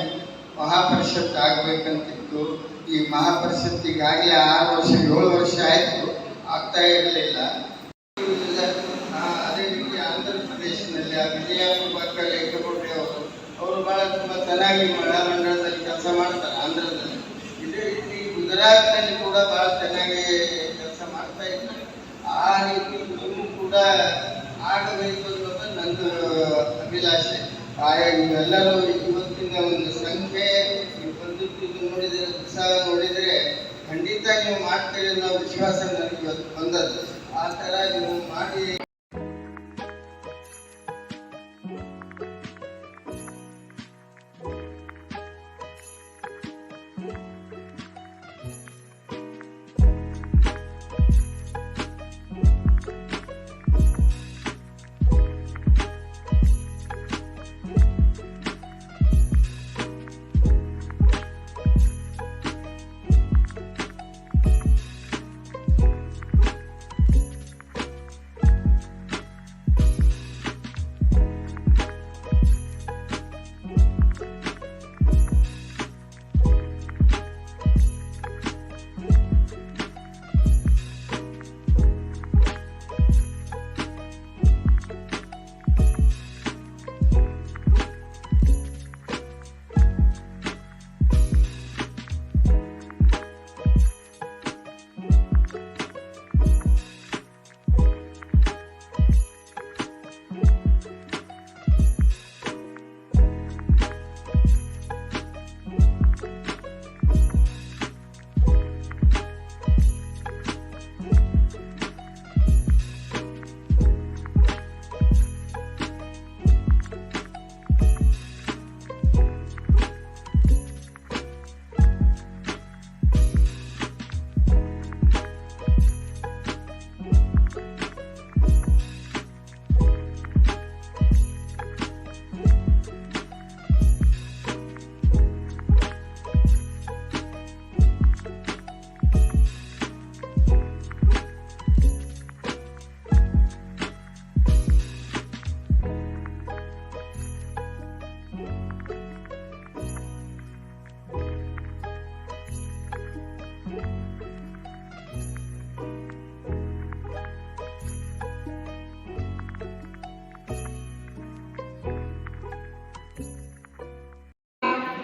ಮಹಾಪರಿಷತ್ ಆಗಬೇಕಂತಿತ್ತು. ಈ ಮಹಾಪರಿಷತ್ ಈಗಾಗಲೇ 6 ವರ್ಷ 7 ವರ್ಷ ಆಯಿತು, ಆಗ್ತಾ ಇರಲಿಲ್ಲ. ಅದೇ ರೀತಿ ಆಂಧ್ರ ಪ್ರದೇಶದಲ್ಲಿ ವಿಜಯಪುರ ಲೇಖಗೌಡ್ರೆ ಅವರು ಭಾಳ ತುಂಬ ಚೆನ್ನಾಗಿ ಮಹಿಳಾ ಮಂಡಳದಲ್ಲಿ ಕೆಲಸ ಮಾಡ್ತಾರೆ ಆಂಧ್ರದಲ್ಲಿ. ಇದೇ ರೀತಿ ಗುಜರಾತ್ನಲ್ಲಿ ಕೂಡ ಭಾಳ ಚೆನ್ನಾಗಿ ಕೆಲಸ ಮಾಡ್ತಾ ಇದ್ದಾರೆ. ಆ ರೀತಿ ನೀವು ಕೂಡ ಆಗಬೇಕು ಅನ್ನೋದು ನಂದು ಅಭಿಲಾಷೆ. ನೀವೆಲ್ಲರೂ ಇವತ್ತಿನ ಒಂದು ಸಂಖ್ಯೆ ಬಂದಿದ್ದು ನೋಡಿದರೆ, ಉತ್ಸಾಹ ನೋಡಿದರೆ ಖಂಡಿತ ನೀವು ಮಾಡ್ತೀರಿ ಅನ್ನೋ ವಿಶ್ವಾಸ ನನಗೆ ಇವತ್ತು ಬಂದದ್ದು. ಆ ಥರ ನೀವು ಮಾಡಿ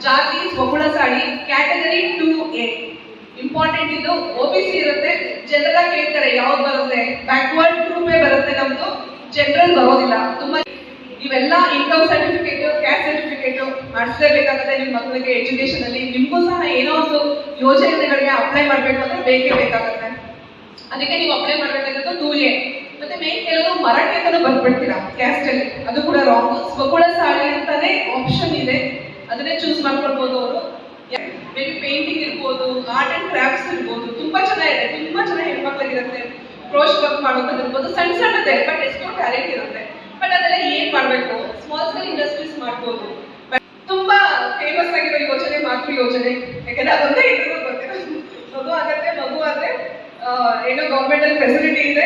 ಜಾತಿ ಸ್ವಕುಳ ಸಾಡಿ ಕ್ಯಾಟಗರಿ 2A ಇಂಪಾರ್ಟೆಂಟ್. ಇದು OBC ಇರುತ್ತೆ. ಜನರಲ್ ಕೇಳ್ತಾರೆ ಯಾವ್ದು ಬರುತ್ತೆ, ಬ್ಯಾಕ್ವರ್ಡ್ ಗ್ರೂಪೇ ಬರುತ್ತೆ ನಮ್ದು, ಜನರಲ್ ಬರೋದಿಲ್ಲ. ತುಂಬಾ ಇವೆಲ್ಲ ಇನ್ಕಮ್ ಸರ್ಟಿಫಿಕೇಟ್, ಕ್ಯಾಸ್ಟ್ ಸರ್ಟಿಫಿಕೇಟ್ ಮಾಡಿಸಲೇಬೇಕಾಗುತ್ತೆ ನಿಮ್ಮ ಮಕ್ಕಳಿಗೆ ಎಜುಕೇಶನ್ ಅಲ್ಲಿ. ನಿಮಗೂ ಸಹ ಏನೋ ಒಂದು ಯೋಜನೆಗಳಿಗೆ ಅಪ್ಲೈ ಮಾಡಬೇಕು ಅಂದ್ರೆ ಬೇಕೇ ಬೇಕಾಗುತ್ತೆ. ಅದಕ್ಕೆ ನೀವು ಅಪ್ಲೈ ಮಾಡಬೇಕಾಗುತ್ತೆ 2A. ಮತ್ತೆ ಮೇನ್ ಕೆಲವರು ಮರಾಠಿ ಅಂತಾನು ಬರ್ಬಿಡ್ತೀರಾ ಕ್ಯಾಸ್ಟ್ ಅಲ್ಲಿ, ಅದು ಕೂಡ ರಾಂಗ್. ಸ್ವಕುಳ ಸಾಡಿ ಅಂತಾನೆ ಆಪ್ಷನ್ ಇದೆ, ಅದನ್ನೇ ಚೂಸ್ ಮಾಡ್ಕೊಳ್ಬಹುದು ಅವರು. ಮೇ ಬಿ ಪೇಂಟಿಂಗ್ ಇರ್ಬೋದು, ಆರ್ಟ್ ಅಂಡ್ ಕ್ರಾಫ್ಟ್ಸ್ ಇರ್ಬೋದು, ತುಂಬಾ ಚೆನ್ನಾಗಿದೆ. ತುಂಬಾ ಚೆನ್ನಾಗಿ ಹೆಣ್ಮಕ್ಳಿಗಿರುತ್ತೆ. ಕ್ರೋಶ್ ವರ್ಕ್ ಮಾಡೋದಿರ್ಬೋದು, ಸಣ್ಣ ಸಣ್ಣದೇ ಬಟ್ ಎಷ್ಟೋ ಟ್ಯಾಲೆಂಟ್ ಇರುತ್ತೆ. ಬಟ್ ಅದೆಲ್ಲ ಏನ್ ಮಾಡ್ಬೇಕು, ಸ್ಮಾಲ್ ಸ್ಕೇಲ್ ಇಂಡಸ್ಟ್ರೀಸ್ ಮಾಡ್ಬೋದು. ತುಂಬಾ ಫೇಮಸ್ ಆಗಿರೋ ಯೋಜನೆ ಮಾತೃ ಯೋಜನೆ, ಯಾಕಂದ್ರೆ ಅದೊಂದೇ ಇದ್ರು ಗೊತ್ತಿರೋದು ಏನೋ ಗೌರ್ಮೆಂಟಲ್ಲಿ ಫೆಸಿಲಿಟಿ ಇದೆ,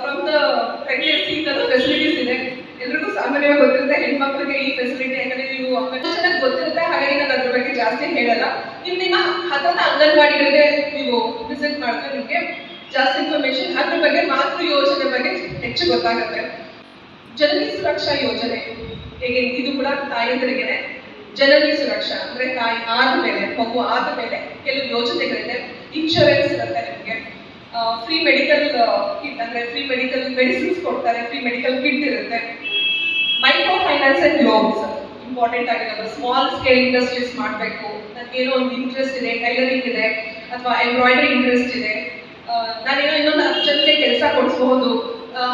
ಫ್ರಮ್ ದ ಪ್ರೆಗ್ನೆನ್ಸಿ ಫೆಸಿಲಿಟೀಸ್ ಇದೆ. ಎಲ್ರಿಗೂ ಸಾಮಾನ್ಯವಾಗಿ ಗೊತ್ತಿರುತ್ತೆ ಹೆಣ್ಮಕ್ಳಿಗೆ ಈ ಫೆಸಿಲಿಟಿ, ಯಾಕಂದ್ರೆ ನೀವು ಚೆನ್ನಾಗಿ ಗೊತ್ತಿರುತ್ತೆ, ಹಾಗಾಗಿ ನಾನು ಅದ್ರ ಬಗ್ಗೆ ಜಾಸ್ತಿ ಹೇಳಲ್ಲ. ನಿಮ್ಮ ಹತ್ತದ ಅಂಗನವಾಡಿಗಳಿಗೆ ನೀವು ವಿಸಿಟ್ ಮಾಡಿದ್ರೆ ನಿಮಗೆ ಜಾಸ್ತಿ ಇನ್ಫಾರ್ಮೇಶನ್ ಅದ್ರ ಬಗ್ಗೆ, ಮಾತೃ ಯೋಜನೆ ಬಗ್ಗೆ ಹೆಚ್ಚು ಗೊತ್ತಾಗುತ್ತೆ. ಜನನಿ ಸುರಕ್ಷಾ ಯೋಜನೆ ಹೇಗೆ, ಇದು ಕೂಡ ತಾಯಂದರಿಗೆನೆ. ಜನನಿ ಸುರಕ್ಷಾ ಅಂದ್ರೆ ತಾಯಿ ಆದ ಮೇಲೆ, ಮಗು ಆದ ಮೇಲೆ ಕೆಲವು ಯೋಜನೆಗಳಿದೆ. ಇನ್ಶೂರೆನ್ಸ್ ಇರುತ್ತೆ ನಿಮಗೆ, ಫ್ರೀ ಮೆಡಿಕಲ್ ಕಿಟ್ ಅಂದ್ರೆ ಫ್ರೀ ಮೆಡಿಕಲ್ ಮೆಡಿಸಿನ್ಸ್ ಕೊಡ್ತಾರೆ, ಫ್ರೀ ಮೆಡಿಕಲ್ ಕಿಟ್ ಇರುತ್ತೆ. Micro finance and loans important ಆಗಿರೋದು. ಸ್ಮಾಲ್ ಸ್ಕೇಲ್ ಇಂಡಸ್ಟ್ರೀಸ್ ಮಾಡಬೇಕು, ನನಗೇನೋ ಒಂದು ಇಂಟ್ರೆಸ್ಟ್ ಇದೆ, ಟೈಲರಿಂಗ್ ಇದೆ ಅಥವಾ ಎಂಬ್ರಾಯ್ಡರಿ ಇಂಟ್ರೆಸ್ಟ್ ಇದೆ, ನಾನೇನೋ ಇನ್ನೊಂದು 10 ಜನಕ್ಕೆ ಕೆಲಸ ಕೊಡಿಸಬಹುದು,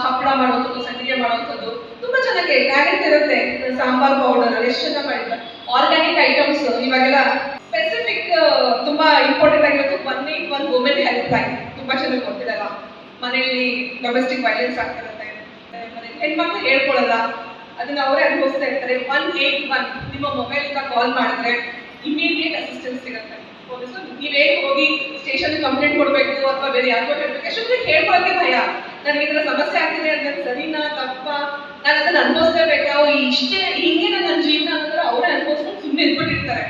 ಹಪ್ಪಳ ಮಾಡೋದು, ಸಂಡಿಗೆ ಮಾಡೋದು, ತುಂಬಾ ಚೆನ್ನಾಗಿ ಟ್ಯಾಲೆಂಟ್ ಇರುತ್ತೆ. ಸಾಂಬಾರ್ ಪೌಡರ್ ಎಷ್ಟು ಚೆನ್ನಾಗಿ ಮಾಡಿದ್ದಾರೆ. ಆರ್ಗ್ಯಾನಿಕ್ ಐಟಮ್ಸ್ ಇವಾಗೆಲ್ಲ ಸ್ಪೆಸಿಫಿಕ್ ತುಂಬಾ ಇಂಪಾರ್ಟೆಂಟ್ ಆಗಿರೋದು 181 ವುಮೆನ್ ಹೆಲ್ಪ್ ಲೈನ್ ತುಂಬಾ ಚೆನ್ನಾಗಿ ಕೊಟ್ಟಿದ್ದಾರೆ. ಮನೆಯಲ್ಲಿ ಡೊಮೆಸ್ಟಿಕ್ ವೈಲೆನ್ಸ್ ಆಗ್ತಿರುತ್ತೆ, ಹೆಣ್ಮಕ್ಳು ಹೇಳ್ಕೊಳಲ್ಲ, ಅದನ್ನ ಅವರೇ ಅನುಭವಿಸ್ತಾ ಇರ್ತಾರೆ. 181 ನಿಮ್ಮ ಮೊಬೈಲ್ ಇಂದ ಕಾಲ್ ಮಾಡಿದ್ರೆ ಇಮಿಡಿಯೇಟ್ ಅಸಿಸ್ಟೆನ್ಸ್ ಸಿಗುತ್ತೆ. ನೀವೇನು ಹೋಗಿ ಸ್ಟೇಷನ್ ಕಂಪ್ಲೇಂಟ್ ಕೊಡ್ಬೇಕು ಅಥವಾ ಬೇರೆ ಯಾರಿಗೋ ಹೇಳ್ಬೇಕು, ಎಷ್ಟೊಂದು ಹೇಳ್ಕೊಳಕ್ಕೆ ಭಯ. ನನಗೆ ಇದರ ಸಮಸ್ಯೆ ಆಗ್ತಿದೆ ಅಂದ್ರೆ ಸರಿನಾ ತಪ್ಪಾ, ನಾನು ಅದನ್ನ ಅನುಭವಿಸ್ಲೇಬೇಕು, ಅವ್ರು ಇಷ್ಟೇ ಹಿಂಗೆ ನನ್ನ ಜೀವನ ಅಂದ್ರೆ ಅವರೇ ಅನುಭವಿಸ್ಕೊಂಡು ಸುಮ್ಮನೆ ಇದ್ಬಿಟ್ಟಿರ್ತಾರೆ.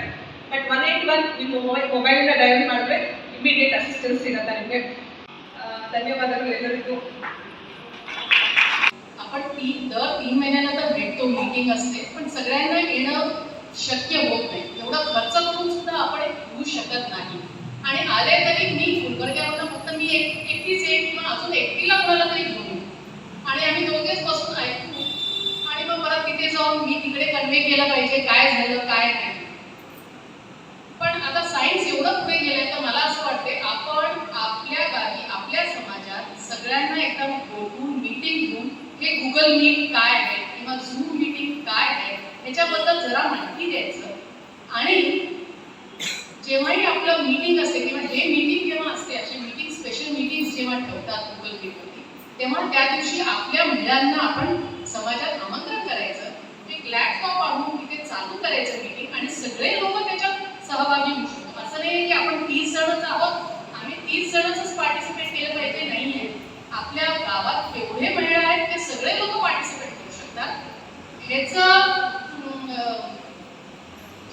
ಬಟ್ 181 ನಿಮ್ಮ ಮೊಬೈಲ್ ಇಂದ ಡಯಲ್ ಮಾಡಿದ್ರೆ ಇಮಿಡಿಯೇಟ್ ಅಸಿಸ್ಟೆನ್ಸ್ ಸಿಗುತ್ತೆ ನಿಮಗೆ. धन्यवादಗಳು ಎಲ್ಲರಿಗೂ. आपण दर 3 महिन्याला तर भेटतो, मीटिंग असते, पण सगळ्यांना येणं शक्य होत नाही. एवढा खर्च करून सुद्धा आपण येऊ शकत नाही. आणि आले तरी मी गुलबर्ग्यावरून फक्त मी एकटीच आहे किंवा अजून एकटीला कोणाला तरी घेऊन येऊ आणि आम्ही दोघेच बसून ऐकू आणि मग परत तिथे जाऊन मी तिकडे कन्वे केलं पाहिजे काय झालं काय नाही. पण आता सायन्स एवढं पुढे गेलंय तर मला असं वाटते आपण आपल्या गावी आपल्या समाजात सगळ्यांना एकदम बोलवून मीटिंग घेऊन हे गुगल मीट काय आहे किंवा झूम मीटिंग काय आहे याच्याबद्दल जरा माहिती द्यायचं. आणि जेव्हाही आपलं मीटिंग असते किंवा हे मीटिंग जेव्हा असते, अशी मीटिंग स्पेशल मीटिंग्स जेव्हा ठेवतात गुगल मीटवरती, तेव्हा त्या दिवशी आपल्या महिलांना आपण समाजात आमंत्रण करायचं, एक लॅपटॉप आणून तिथे चालू करायचं मीटिंग आणि सगळे लोक त्याच्यात सहभागी होऊ शकतो. असं नाही की आपण 30 जणच आहोत, आम्ही 30 जणच पार्टिसिपेट केलं पाहिजे, नाही आहे. आपल्या गावात एवढे महिला आहेत ते सगळे लोक पार्टिसिपेट करू शकतात. ह्याचं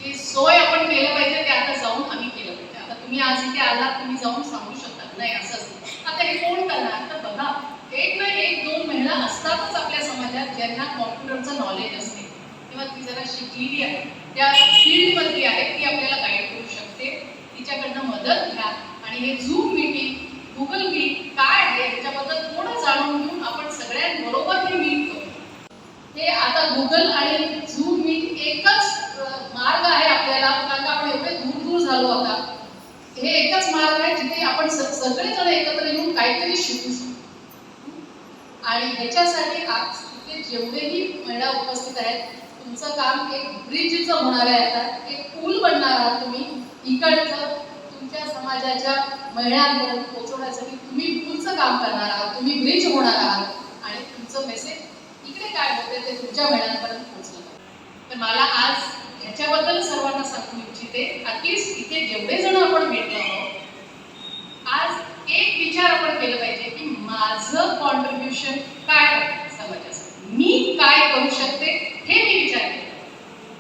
जे सोय आपण केलं पाहिजे ते आता जाऊन आम्ही केलं पाहिजे. आता तुम्ही आज इथे आलात, तुम्ही जाऊन सांगू शकता नाही असं असतं. आता हे कोण करणार, तर बघा एक ना एक 2 महिला असतातच आपल्या समाजात ज्यांना कॉम्प्युटरचं नॉलेज असते किंवा ती जरा शिकलेली आहे, त्या फील्डमधली आहे, ती आपल्याला गाईड करू शकते. तिच्याकडनं मदत घ्या आणि हे झूम मीटिंग गुगल मीट काय आहे याच्याबद्दल थोडं जाणून घेऊन आपण सगळ्यांबरोबर हे मीट करू. हे आता गुगल आणि झूम मीट एकच मार्ग आहे आपल्याला, कारण आपण एवढे दूर दूर झालो आता. हे एकच मार्ग आहे जिथे आपण सगळेजण एकत्र येऊन काहीतरी शिकू शकतो. आणि ह्याच्यासाठी आज इथे जेवढेही महिला उपस्थित आहेत, तुमचं काम एक ब्रिजचं होणार आहे. आता एक पूल बनणार आहात तुम्ही, इकडचं तुमच्या समाजाच्या महिलांपर्यंत पोहोचवण्यासाठी तुम्ही पूलचं काम करणार आहात, तुम्ही ब्रिज होणार आहात आणि तुमचं मेसेज इकडे काय होते ते तुमच्या महिलांपर्यंत पोहोचलं पाहिजे. तर मला आज ह्याच्याबद्दल सर्वांना सांगू इच्छिते, ॲटलिस्ट इथे जेवढे जण आपण भेटलो आहोत, आज एक विचार आपण केलं पाहिजे की माझं कॉन्ट्रीब्युशन काय आहे समाजासाठी, मी काय करू शकते हे मी विचार केला.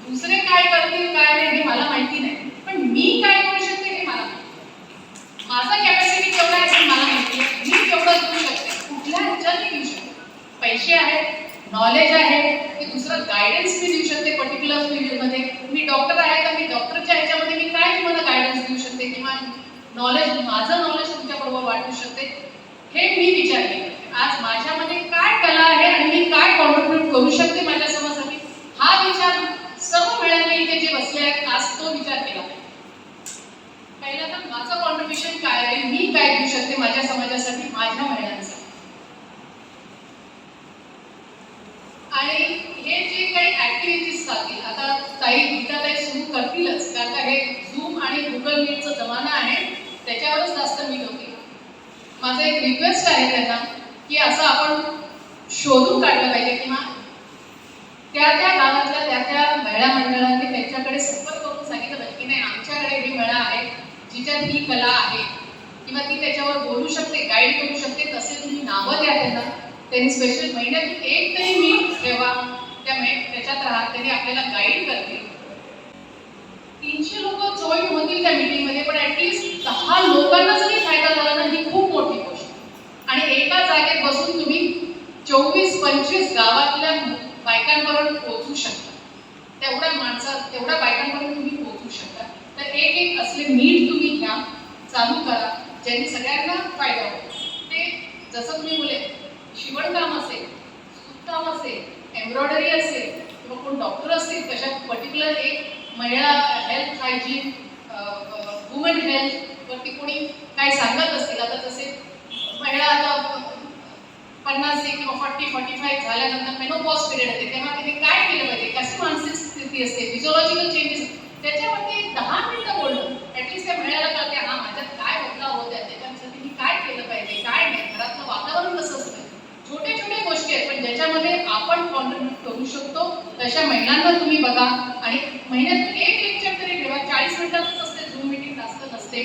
दुसरे काय करतील काय नाही हे मला माहिती नाही, पण मी काय करू शकते हे मला माहिती. माझा कॅपॅसिटी केवढा आहे हे मला माहिती आहे. मी केवढं देऊ शकते, कुठल्या ह्याच्याने देऊ शकते. पैसे आहेत, नॉलेज आहे, की दुसरं गायडन्स मी देऊ शकते पर्टिक्युलर फील्डमध्ये. मी डॉक्टर आहे तर मी डॉक्टरच्या ह्याच्यामध्ये मी काय तुम्हाला गायडन्स देऊ शकते किंवा नॉलेज, माझं नॉलेज तुमच्याबरोबर वाटू शकते, हे मी विचार केले. आज माझ्यामध्ये काय कला आहे आणि मी काय कॉन्ट्रीब्यूट करू शकते माझ्या समाजासाठी, हा विचार सर्व महिलांनी इथे जे बसले आहेत आज तो विचार केला पाहिजे. पहिला तर माझं कॉन्ट्रीब्युशन काय आहे, मी काय देऊ शकते माझ्या समाजासाठी, माझ्या महिलांसाठी. आणि हे जे काही ऍक्टिव्हिटीज असतील आता गीताताई सुरू करतीलच, कारण का हे झूम आणि गुगल मीटचा जमाना आहे, त्याच्यावरच जास्त मीट होती. माझं एक रिक्वेस्ट आहे त्यांना की असं आपण शोधून काढलं पाहिजे किंवा त्या गावातल्या त्या महिला मंडळांनी त्यांच्याकडे संपर्क करून सांगितलं पाहिजे की नाही आमच्याकडे ही महिला आहे जिच्यात ही कला आहे, किंवा ती त्याच्यावर बोलू शकते, गाईड करू शकते, तसे तुम्ही नावं द्या त्यांना. त्यांनी स्पेशल महिन्यात एक तरी मीट ठेवा, त्याच्यात राहा, त्यांनी आपल्याला गाईड करतील. 300 लोक जॉईन होतील त्या मीटिंगमध्ये, पण ऍटलीस्ट 10 लोकांना जरी फायदा झाला ना, ही खूप मोठी गोष्ट. आणि एका जागेत बसून तुम्ही 24-25 गावातल्या बायकांपर्यंत पोहोचू शकता. तेवढ्या बायकांपर्यंत तुम्ही पोहोचू शकता. तर एक असले मीट तुम्ही घ्या, चालू करा, ज्यांनी सगळ्यांना फायदा होतो. ते जसं तुम्ही बोले, शिवणकाम असेल, सुतकाम असेल, एम्ब्रॉयडरी असेल, किंवा कोण डॉक्टर असतील, कशा पर्टिक्युलर एक महिला हेल्थ हायजीन, वुमन हेल्थ वरती कोणी काय सांगत असतील. आता तसे महिला आता 50 किंवा 40-45 झाल्यानंतर मेनोपॉज पिरियड येते, तेव्हा तिने काय केलं पाहिजे, कशी मानसिक स्थिती असते, फिजिओलॉजिकल चेंजेस, त्याच्यावरती 10 मिनिटं बोलणं. ऍटलीस्ट त्या महिलाला कळते, हा माझ्यात काय बदलाव होत आहे, त्याच्यासाठी मी काय केलं पाहिजे, काय नाही, घरातलं वातावरण कसं असतं. छोट्या छोट्या गोष्टी आहेत, पण ज्याच्यामध्ये आपण कॉन्ट्रीब्यूट करू शकतो तशा महिलांना तुम्ही बघा. आणि महिन्यात एक लेक्चर तरी ठेवा, 40 मिनिटातच असते, झूम मीटिंग जास्त नसते.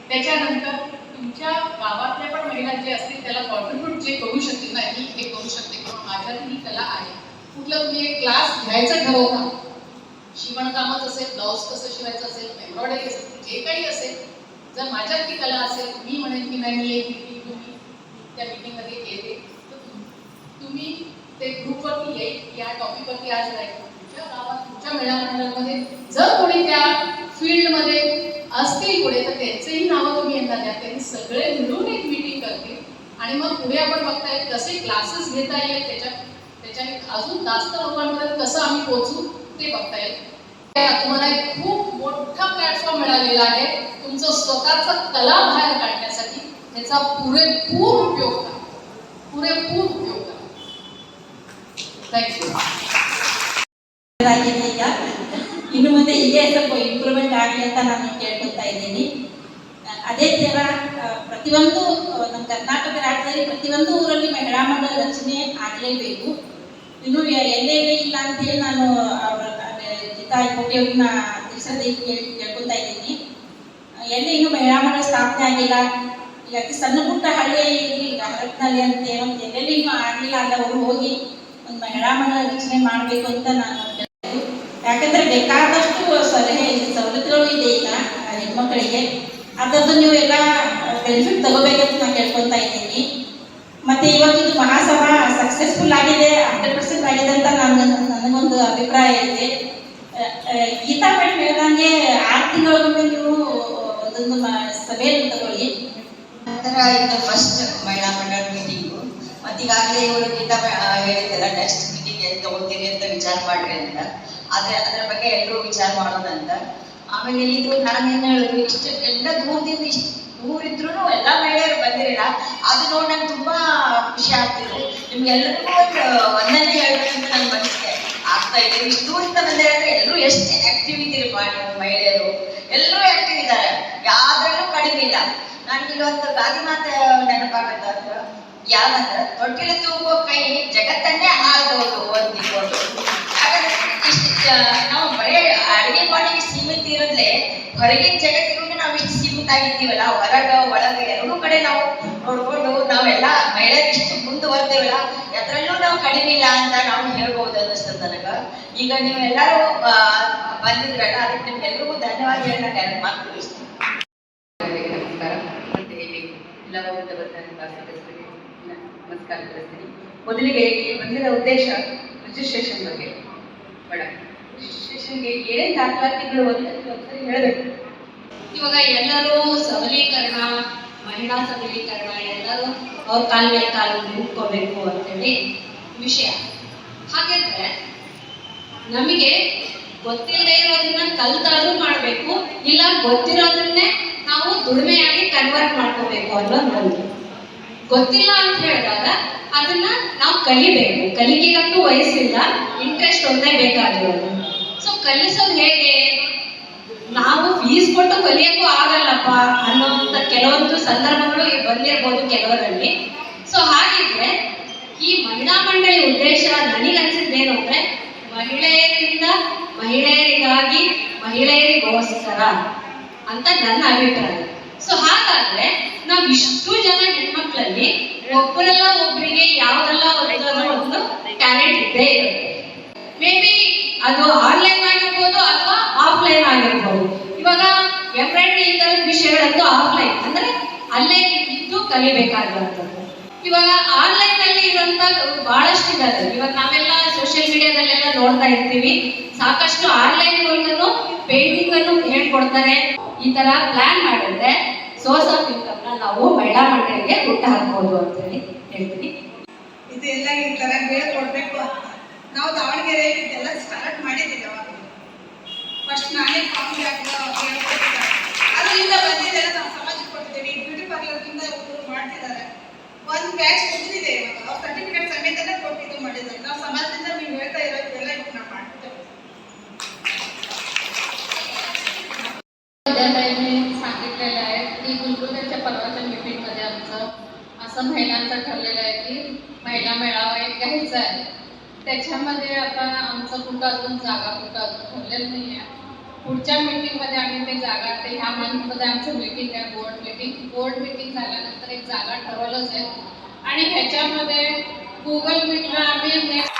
त्याच्यानंतर तुमच्या गावातल्या पण महिला जे असतील त्याला कॉन्ट्रीब्यूट जे करू शकतील ना, मी हे करू शकते किंवा माझ्यात ही कला आहे, कुठलं तुम्ही एक क्लास घ्यायचं ठरवता, शिवणकामच असेल, ब्लाऊज कसं शिवायचं असेल, एम्ब्रॉयडरी असेल, जे काही असेल, जर माझ्यात ती कला असेल, मी म्हणेन की नाही मी एक मीटिंग तुम्ही त्या मीटिंगमध्ये येते, तुम्ही ते ग्रुपवरती येईल, या टॉपिकवरती आज राहायचं. तुमच्या गावात, तुमच्या मेळामंडळामध्ये जर कोणी त्या फील्डमध्ये असतील पुढे, तर त्यांचेही नावं तुम्ही यांना द्या. त्यांनी सगळे मिळून एक मीटिंग करतील आणि मग पुढे आपण बघता येईल कसे क्लासेस घेता येईल, त्याच्याने अजून जास्त लोकांपर्यंत कसं आम्ही पोहोचू ते बघता येईल. तुम्हाला एक खूप मोठा प्लॅटफॉर्म मिळालेला आहे तुमचं स्वतःचा कला बाहेर काढण्यासाठी. त्याचा पुरेपूर उपयोग करा, पुरेपूर उपयोग करा. Thank you. ಈಗ ಇನ್ನು ಮುಂದೆ ಇದೇ ಸ್ವಲ್ಪ ಇಂಪ್ರೂವ್ಮೆಂಟ್ ಆಗಲಿ ಅಂತ ನಾನು ಕೇಳ್ಕೊತಾ ಇದ್ದೀನಿ. ಅದೇ ಥರ ಪ್ರತಿಯೊಂದು ನಮ್ಮ ಕರ್ನಾಟಕ ರಾಜ್ಯದಲ್ಲಿ ಪ್ರತಿಯೊಂದು ಊರಲ್ಲಿ ಮಹಿಳಾ ಮಂಡಳ ರಚನೆ ಆಗಲೇಬೇಕು. ಇನ್ನು ಎಲ್ಲೆಲ್ಲಿ ಇಲ್ಲ ಅಂತೇಳಿ ನಾನು ಅವರ ಜಿತಾ ಕೋಟೆಯವ್ರನ್ನ ತಿಳಿಸೋದಕ್ಕೆ ಕೇಳ್ಕೊತಾ ಇದ್ದೀನಿ. ಎಲ್ಲಿ ಇನ್ನೂ ಮಹಿಳಾ ಮಂಡಳ ಸ್ಥಾಪನೆ ಆಗಿಲ್ಲ, ಈಗ ಅತಿ ಸಣ್ಣ ಪುಟ್ಟ ಹಳ್ಳಿ ಈಗ ಹರಪನಹಳ್ಳಿ ಅಂತ ಒಂದು ಎಲ್ಲೆಲ್ಲಿ ಇನ್ನೂ ಆಗಲಿಲ್ಲ ಅಲ್ಲವರು ಹೋಗಿ ಒಂದು ಮಹಿಳಾ ಮಂಡಳ ರಚನೆ ಮಾಡಬೇಕು ಅಂತ ನಾನು ಹೇಳ್ತೀನಿ. ಯಾಕಂದ್ರೆ ಬೇಕಾದಷ್ಟು ಸಲಹೆ ಸವಲತ್ತುಗಳು ಇದೆ ಈಗ ಹೆಣ್ಮಕ್ಳಿಗೆ, ಅದರದ್ದು ನೀವು ಎಲ್ಲ ಬೆನಿಫಿಟ್ ತಗೋಬೇಕಂತ ನಾನು ಕೇಳ್ಕೊತಾ ಇದ್ದೀನಿ. ಮತ್ತೆ ಇವತ್ತಿದು ಮಹಾಸಭಾ ಸಕ್ಸಸ್ಫುಲ್ ಆಗಿದೆ, 100% ಆಗಿದೆ ಅಂತ ನನಗೊಂದು ಅಭಿಪ್ರಾಯ ಇದೆ. ಗೀತಾ ಮೇಡಮ್ ಹೇಳ್ದಂಗೆ 6 ತಿಂಗಳಿಗೊಮ್ಮೆ ನೀವು ಒಂದೊಂದು ಸಭೆಯನ್ನು ತಗೊಳ್ಳಿ. ನಂತರ ಇದು ಫಸ್ಟ್ ಮಹಿಳಾ ಮಂಡಳ ಮೀಟಿಂಗು. ಮತ್ತೀಗಾಗಲೇ ಇವರು ಗೀತಾ ಹೇಳಿದ್ದೆಲ್ಲ ನೆಕ್ಸ್ಟ್ ಮೀಟಿಂಗ್ ಎಲ್ಲಿ ತಗೊಳ್ತೀರಿ ಅಂತ ವಿಚಾರ ಮಾಡ್ರಿ ಅಂತ. ಆದರೆ ಅದರ ಬಗ್ಗೆ ಎಲ್ಲರೂ ವಿಚಾರ ಮಾಡೋದಂತ. ಆಮೇಲೆ ಇದು ನಾನೇನು ಹೇಳಿದ್ರು, ಇಷ್ಟು ಎಲ್ಲ ದೂರದಿಂದ ಇಷ್ಟು ದೂರಿದ್ರು ಎಲ್ಲ ಮಹಿಳೆಯರು ಬಂದಿರಲಿಲ್ಲ. ಅದು ನೋಡಿ ನಂಗೆ ತುಂಬಾ ಖುಷಿ ಆಗ್ತಿದೆ. ನಿಮ್ಗೆಲ್ಲರಿಗೂ ಒಂದು ಒಂದನ್ನೇ ಹೇಳ್ಬೇಕಂತ ನನ್ನ ಮನಸ್ಸಿಗೆ ಆಗ್ತಾ ಇದೆ. ಇಷ್ಟು ದೂರಿಂದ ಬಂದಿದ್ರೆ ಎಲ್ಲರೂ ಎಷ್ಟು ಆಕ್ಟಿವ್ ಇದ್ದೀರಿ ಮಹಿಳೆಯರು, ಎಲ್ಲರೂ ಆಕ್ಟಿವ್ ಇದ್ದಾರೆ, ಯಾವ್ದ್ರಲ್ಲೂ ಕಡಿಮೆ ಇಲ್ಲ. ನನಗೆ ಇಲ್ಲೊಂದು ಗಾದಿ ಮಾತು ನೆನಪಾಗತ್ತ, ಯಾವಂದ್ರೆ ತೊಟ್ಟಿಲು ತುಂಬುವ ಕೈ ಜಗತ್ತನ್ನೇ ಆಳ್ಬೋದು ಅಂತಿರ್ಬೋದು. ಹಾಗಾದ್ರೆ ಇಷ್ಟು ನಾವು ಬರೀ ಅಡುಗೆ ಮಾಡಿಗೆ ಸೀಮಿತ ಇರೋದ್ಲೆ ಹೊರಗಿನ ಜಗತ್ತಿಗೂ ನಾವು ಇಷ್ಟು ಸೀಮಿತ ಆಗಿದ್ದೀವಲ್ಲ, ಒಳಗೆ ಎರಡೂ ಕಡೆ ನಾವು ನೋಡ್ಕೊಂಡು ನಾವೆಲ್ಲ ಮಹಿಳೆಯರು ಇಷ್ಟು ಮುಂದುವರ್ದೇವಲ್ಲ, ಎದ್ರಲ್ಲೂ ನಾವು ಕಡಿಮೆ ಇಲ್ಲ ಅಂತ ನಾವು ಹೇಳ್ಬೋದು ಅನ್ನಿಸ್ತದೆ ನನಗೆ. ಈಗ ನೀವೆಲ್ಲರೂ ಬಂದಿದ್ರಲ್ಲ, ಅದಕ್ಕೆ ನಿಮ್ಗೆಲ್ರಿಗೂ ಧನ್ಯವಾದ ಹೇಳಿ ನಾನು ಎರಡು ಮಾತು ತಿಳಿಸ್ತೀನಿ. ನಮಸ್ಕಾರ. ಮತ್ತೆ ಎಲ್ಲ ಸದಸ್ಯರಿಗೆ ನಮಸ್ಕಾರ ತಿಳಿಸ್ತೀನಿ. ಮೊದಲಿಗೆ ಈ ಬಂದಿರೋ ಉದ್ದೇಶ ರಿಜಿಸ್ಟ್ರೇಷನ್ ಬಗ್ಗೆ. ಮೇಡಮ್, ರಿಜಿಸ್ಟ್ರೇಷನ್ಗೆ ಏನೇನು ದಾಖಲಾತಿಗಳು ಒಂದ್ಸರಿ ಹೇಳಬೇಕು. ಇವಾಗ ಎಲ್ಲರೂ ಸಬಲೀಕರಣ, ಮಹಿಳಾ ಸಬಲೀಕರಣ, ಎಲ್ಲರೂ ಅವ್ರ ಕಾಲ ಮೇಲೆ ಕಾಲು ನಿಂತ್ಕೋಬೇಕು ಅಂತೇಳಿ ವಿಷಯ. ಹಾಗಾದ್ರೆ ನಮಗೆ ಗೊತ್ತಿಲ್ಲದೆ ಇರೋದನ್ನ ಕಲ್ತಾದ್ರೂ ಮಾಡಬೇಕು, ಇಲ್ಲ ಗೊತ್ತಿರೋದನ್ನೇ ನಾವು ದುಡಿಮೆಯಾಗಿ ಕನ್ವರ್ಟ್ ಮಾಡ್ಕೋಬೇಕು ಅನ್ನೋದು ಒಂದು. ಗೊತ್ತಿಲ್ಲ ಅಂತ ಹೇಳಿದಾಗ ಅದನ್ನ ನಾವು ಕಲಿಬೇಕು. ಕಲಿಕೆಗಂತೂ ವಯಸ್ಸಿಲ್ಲ, ಇಂಟ್ರೆಸ್ಟ್ ಒಂದೇ ಬೇಕಾಗಿರೋದು. ಸೊ ಕಲಿಸೋದು ಹೇಗೆ? ನಾವು ಫೀಸ್ ಕೊಟ್ಟು ಕಲಿಯೋಕ್ಕೂ ಆಗಲ್ಲಪ್ಪ ಅನ್ನೋಂಥ ಕೆಲವೊಂದು ಸಂದರ್ಭಗಳು ಬಂದಿರ್ಬೋದು ಕೆಲವರಲ್ಲಿ. ಸೊ ಹಾಗಿದ್ರೆ ಈ ಮಹಿಳಾ ಮಂಡಳಿ ಉದ್ದೇಶ ನನಗನ್ಸಿದ್ದೇನು ಅಂದ್ರೆ, ಮಹಿಳೆಯರಿಂದ ಮಹಿಳೆಯರಿಗಾಗಿ ಮಹಿಳೆಯರಿಗೋಸ್ಕರ ಅಂತ ನನ್ನ ಅಭಿಪ್ರಾಯ. ಸೊ ಹಾಗಾದ್ರೆ ನಾವ್ ಇಷ್ಟು ಜನ ಹೆಣ್ಮಕ್ಳಲ್ಲಿ ಒಬ್ಬರಲ್ಲ ಒಬ್ಬರಿಗೆ ಯಾವ್ದಲ್ಲ ಒಂದು ಟ್ಯಾಲೆಂಟ್ ಇದ್ದೇ ಇರುತ್ತೆ. ಮೇ ಬಿ ಅದು ಆನ್ಲೈನ್ ಆಗಿರ್ಬೋದು ಅಥವಾ ಆಫ್ಲೈನ್ ಆಗಿರ್ಬೋದು. ಇವಾಗ ಎಂಬ್ರಾಯ್ಡ್ರಿ ಈ ತರದ ವಿಷಯಗಳಂತೂ ಆಫ್ಲೈನ್ ಅಂದ್ರೆ ಅಲ್ಲೇ ಇದ್ದು ಕಲಿಬೇಕಾಗಿರುವಂಥದ್ದು. ಇವಾಗ ಆನ್ಲೈನ್ ಅಲ್ಲಿ ಇರುವಂತ ಬಹಳಷ್ಟು ಇದ್ದಾರೆ. ಇವಾಗ ನಾವೆಲ್ಲ ಸೋಷಿಯಲ್ ಮೀಡಿಯಾದಲ್ಲೆಲ್ಲ ನೋಡ್ತಾ ಇರ್ತೀವಿ, ಸಾಕಷ್ಟು ಆನ್ಲೈನ್ ಮೂಲಕನು ಪೇಂಟಿಂಗ್ ಅನ್ನು ಹೇಳ್ಕೊಡ್ತಾರೆ. ಈ ತರ ಪ್ಲಾನ್ ಮಾಡಿದ್ರೆ ಸೋರ್ಸ್ ಆಫ್ ಇನ್ಕಮ್ ನ ನಾವು ಮಹಿಳಾ ಮಂಡಳಿಗೆ ಹುಟ್ಟು ಹಾಕ್ಬೋದು ಅಂತ ಹೇಳಿ ಹೇಳ್ತೀನಿ. ಇದೆಲ್ಲ ಈ ತರ ಹೇಳ್ಕೊಡ್ಬೇಕು ಅಂತ ನಾವು ದಾವಣಗೆರೆಯಲ್ಲಿ ಇದೆಲ್ಲ ಸ್ಟಾರ್ಟ್ ಮಾಡಿದ್ದೀವಿ. ಅವಾಗ ಫಸ್ಟ್ ನಾನೇ ಫಾರ್ಮ್ ಹೇಳ್ಕೊಟ್ಟಿದ್ದೆ, ಅದರಿಂದ ಬಂದಿದೆ ನಾವು ಸಮಾಜಕ್ಕೆ ಕೊಟ್ಟಿದ್ದೀವಿ. ಬ್ಯೂಟಿ ಪಾರ್ಲರ್ದಿಂದ ಒಬ್ಬರು ಮಾಡ್ತಿದ್ದಾರೆ, ಒಂದು ಬ್ಯಾಚ್ ಮುಗಿದಿದೆ. ಇವಾಗ ಅವ್ರ ಸರ್ಟಿಫಿಕೇಟ್ ಸಮೇತನೇ ಕೊಟ್ಟಿದ್ದು ಮಾಡಿದ್ದಾರೆ. ನಾವು ಸಮಾಜದಿಂದ ನೀವು ಹೇಳ್ತಾ ಇರೋದೆಲ್ಲ ಇವಾಗ ನಾವು ಮಾಡ್ತೇವೆ. सांगितलेलं आहे की गुलबर्ग्याच्या परवाच्या मीटिंगमध्ये आमचं असं महिलांचं ठरलेलं आहे की महिला मेळावा एक घ्यायचा आहे. त्याच्यामध्ये आता आमचं कुठं अजून ठरलेलं नाही आहे. पुढच्या मीटिंगमध्ये आम्ही ते जागा, ते ह्या मंथमध्ये आमचं मीटिंग आहे, बोर्ड मीटिंग झाल्यानंतर एक जागा ठरवलंच आहे. आणि ह्याच्यामध्ये गुगल मीटला आम्ही नेक्स्ट